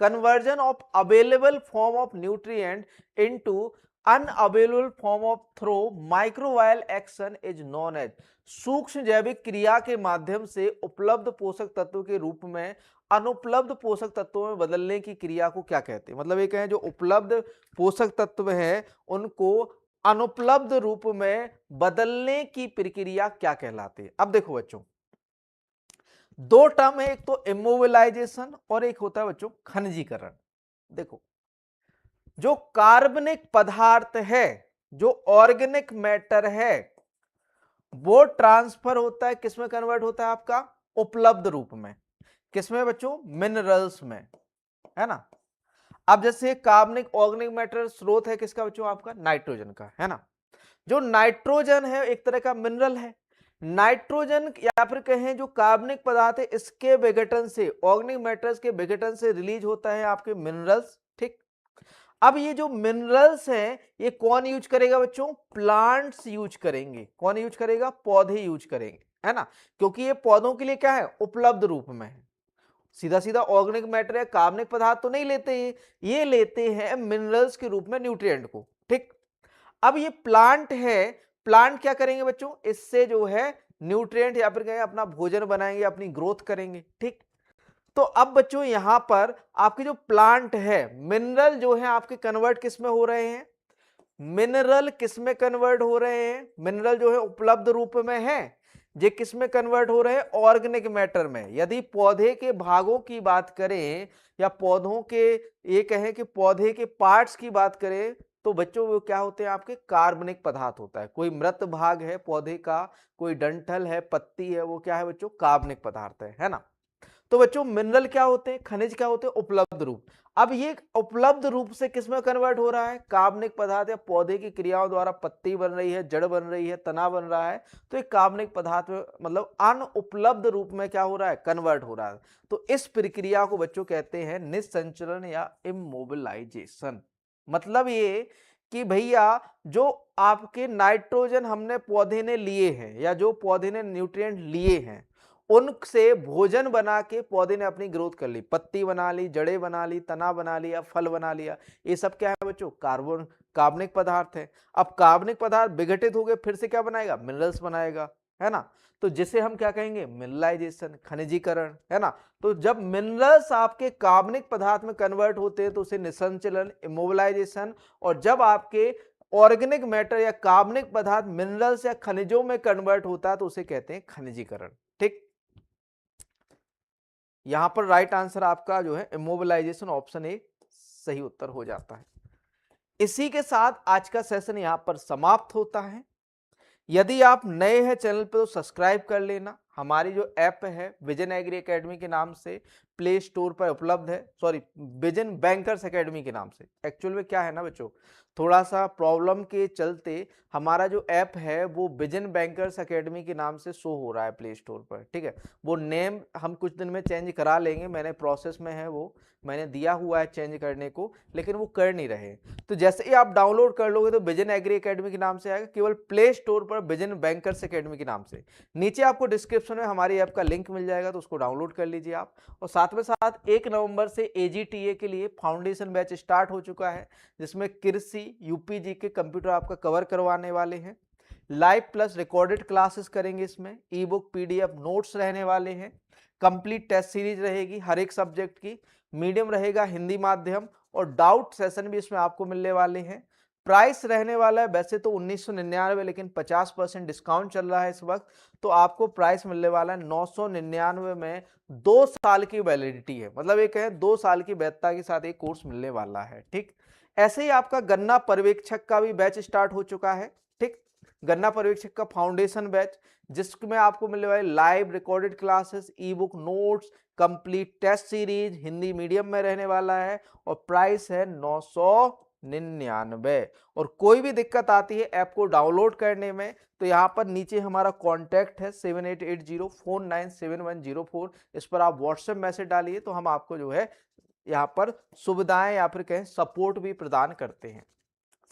conversion of available form of nutrient into unavailable form of through microbial action is known as. सूक्ष्म जैविक क्रिया के माध्यम से उपलब्ध पोषक तत्व के रूप में अनुपलब्ध पोषक तत्वों में बदलने की क्रिया को क्या कहते हैं? मतलब ये कहें जो उपलब्ध पोषक तत्व हैं उनको अनुपलब्ध रूप में बदलने की प्रक्रिया क्या कहलाती है? अब देखो बच्चों, दो टर्म है, एक तो इमोबिलाइजेशन और एक होता है बच्चों खनिजीकरण। देखो, जो कार्बनिक पदार्थ है, जो ऑर्गेनिक मैटर है, वो ट्रांसफर होता है किसमें कन्वर्ट होता है? आपका उपलब्ध रूप में। किसमें बच्चों? मिनरल्स में, है ना। अब जैसे कार्बनिक ऑर्गेनिक मैटर स्रोत है किसका बच्चों? आपका नाइट्रोजन का, है ना। जो नाइट्रोजन है एक तरह का मिनरल है। नाइट्रोजन या फिर कहें जो कार्बनिक पदार्थ है इसके विघटन से, ऑर्गेनिक मैटर्स के विघटन से रिलीज होता है आपके मिनरल्स। ठीक, अब ये जो मिनरल्स हैं ये कौन यूज करेगा बच्चों? प्लांट्स यूज करेंगे। कौन यूज करेगा? पौधे यूज करेंगे, है ना। क्योंकि ये पौधों के लिए क्या है? उपलब्ध रूप में है। सीधा सीधा ऑर्गेनिक मैटर या कार्बनिक पदार्थ तो नहीं लेते, ये लेते हैं मिनरल्स के रूप में न्यूट्रिएंट को। ठीक, अब ये प्लांट है, प्लांट क्या करेंगे बच्चों? इससे जो है न्यूट्रिएंट या फिर कहें अपना भोजन बनाएंगे, अपनी ग्रोथ करेंगे। ठीक, तो अब बच्चों यहां पर आपके जो प्लांट है, मिनरल जो है आपके कन्वर्ट किस में हो रहे हैं? मिनरल किस में कन्वर्ट हो रहे हैं? मिनरल जो है उपलब्ध रूप में है, ये किस में कन्वर्ट हो रहे हैं? ऑर्गेनिक मैटर में। यदि पौधे के भागों की बात करें या पौधों के ये कहें कि पौधे के पार्ट्स की बात करें तो बच्चों वो क्या होते हैं? आपके कार्बनिक पदार्थ होता है। कोई मृत भाग है पौधे का, कोई डंठल है, पत्ती है, वो क्या है बच्चों? कार्बनिक पदार्थ है ना। तो बच्चों मिनरल क्या होते हैं? खनिज क्या होते हैं? उपलब्ध रूप। अब ये उपलब्ध रूप से किसमें कन्वर्ट हो रहा है? कार्बनिक पदार्थ या पौधे की क्रियाओं द्वारा पत्ती बन रही है, जड़ बन रही है, तना बन रहा है, तो एक कार्बनिक पदार्थ में मतलब अनुपलब्ध रूप में क्या हो रहा है? कन्वर्ट हो रहा है। तो इस प्रक्रिया को बच्चों कहते हैं निस्संचरण या इमोबिलाइजेशन। मतलब ये कि भैया जो आपके नाइट्रोजन हमने पौधे ने लिए हैं या जो पौधे ने न्यूट्रिएंट लिए हैं उनसे भोजन बना के पौधे ने अपनी ग्रोथ कर ली, पत्ती बना ली, जड़ें बना ली, तना बना लिया, फल बना लिया। ये सब क्या है बच्चों? कार्बनिक पदार्थ है। अब कार्बनिक पदार्थ विघटित हो गए, फिर से क्या बनाएगा? मिनरल्स बनाएगा। है ना। तो जिसे हम क्या कहेंगे, मिनरलाइजेशन, खनिजीकरण, है ना। तो जब मिनरल्स आपके कार्बनिक पदार्थ में कन्वर्ट होते हैं तो उसे निसंचलन, इमोबिलाइजेशन, और जब आपके ऑर्गेनिक मैटर या कार्बनिक पदार्थ मिनरल्स या खनिजों में कन्वर्ट होता है तो उसे कहते हैं खनिजीकरण। ठीक, यहां पर राइट आंसर आपका जो है इमोबिलाइजेशन, ऑप्शन ए सही उत्तर हो जाता है। इसी के साथ आज का सेशन यहां पर समाप्त होता है। यदि आप नए हैं चैनल पर तो सब्सक्राइब कर लेना। हमारी जो ऐप है विजन एग्री एकेडमी के नाम से प्ले स्टोर पर उपलब्ध है, सॉरी विजन बैंकर्स एकेडमी के नाम से। एक्चुअल में क्या है ना बच्चों, थोड़ा सा प्रॉब्लम के चलते हमारा जो ऐप है वो विजन बैंकर्स एकेडमी के नाम से शो हो रहा है प्ले स्टोर पर। ठीक है, वो नेम हम कुछ दिन में चेंज करा लेंगे, मैंने प्रोसेस में है, वो मैंने दिया हुआ है चेंज करने को, लेकिन वो कर नहीं रहे। तो जैसे ही आप डाउनलोड कर लोगे तो विजन एग्री एकेडमी के नाम से आएगा, केवल प्ले स्टोर पर विजन बैंकर्स एकेडमी के नाम से। नीचे आपको डिस्क्रिप्शन में हमारी ऐप का लिंक मिल जाएगा, तो उसको डाउनलोड कर लीजिए आप। और साथ में साथ 1 नवंबर से एजीटीए के लिए फाउंडेशन बैच स्टार्ट हो चुका है, जिसमें कृषि, यूपीजी के कंप्यूटर आपका कवर करवाने वाले हैं। लाइव प्लस रिकॉर्डेड क्लासेस करेंगे, इसमें ई बुक, पीडीएफ, नोट्स रहने वाले हैं। कंप्लीट टेस्ट सीरीज रहेगी हर एक सब्जेक्ट की। मीडियम रहेगा हिंदी माध्यम, और डाउट सेशन भी इसमें आपको मिलने वाले हैं। प्राइस रहने वाला है वैसे तो 1999, लेकिन 50% डिस्काउंट चल रहा है इस वक्त, तो आपको प्राइस मिलने वाला है 999 में। 2 साल की वैलिडिटी है, मतलब ये कहें 2 साल की वैधता के साथ एक कोर्स मिलने वाला है। ठीक, ऐसे ही आपका गन्ना पर्यवेक्षक का भी बैच स्टार्ट हो चुका है। ठीक, गन्ना पर्यवेक्षक का फाउंडेशन बैच, जिसमें आपको मिलने वाले live recorded classes, e book, notes, complete test series Hindi medium में रहने वाला है, और प्राइस है 999। और कोई भी दिक्कत आती है ऐप को डाउनलोड करने में तो यहाँ पर नीचे हमारा कॉन्टैक्ट है 7880497104, इस पर आप व्हाट्सएप मैसेज डालिए तो हम आपको जो है यहाँ पर सुविधाएं या फिर कहें सपोर्ट भी प्रदान करते हैं।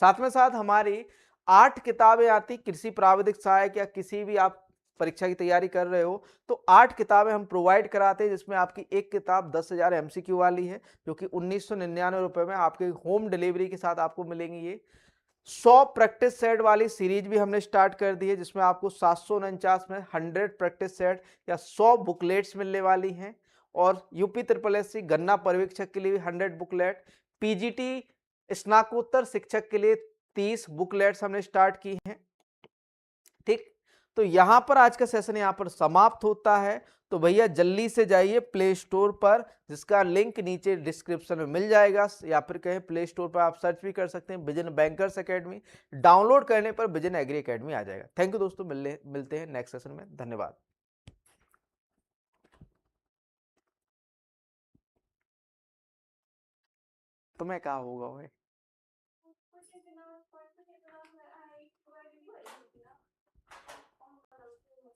साथ में साथ हमारी 8 किताबें आती, कृषि प्राविधिक सहायक या किसी भी आप परीक्षा की तैयारी कर रहे हो तो 8 किताबें हम प्रोवाइड कराते हैं, जिसमें आपकी एक किताब 10,000 एमसीक्यू वाली है, जो कि 1999 रुपए में आपके होम डिलीवरी के साथ आपको मिलेंगी। ये 100 प्रैक्टिस सेट वाली सीरीज भी हमने स्टार्ट कर दी है, जिसमें आपको 749 में 100 प्रैक्टिस सेट या 100 बुकलेट्स मिलने वाली हैं। और यूपी ट्रिपल एस सी गन्ना पर्यवेक्षक के लिए भी 100 बुकलेट, पीजीटी स्नाकोत्तर शिक्षक के लिए 30 बुकलेट्स हमने स्टार्ट की हैं। ठीक, तो यहां पर आज का सेशन यहां पर समाप्त होता है। तो भैया जल्दी से जाइए प्ले स्टोर पर, जिसका लिंक नीचे डिस्क्रिप्शन में मिल जाएगा, या फिर कहें प्ले स्टोर पर आप सर्च भी कर सकते हैं विजन बैंकर्स एकेडमी। डाउनलोड करने पर विजन एग्री एकेडमी आ जाएगा। थैंक यू दोस्तों, मिलते हैं नेक्स्ट सेशन में। धन्यवाद। तुम्हें कहा होगा भाई।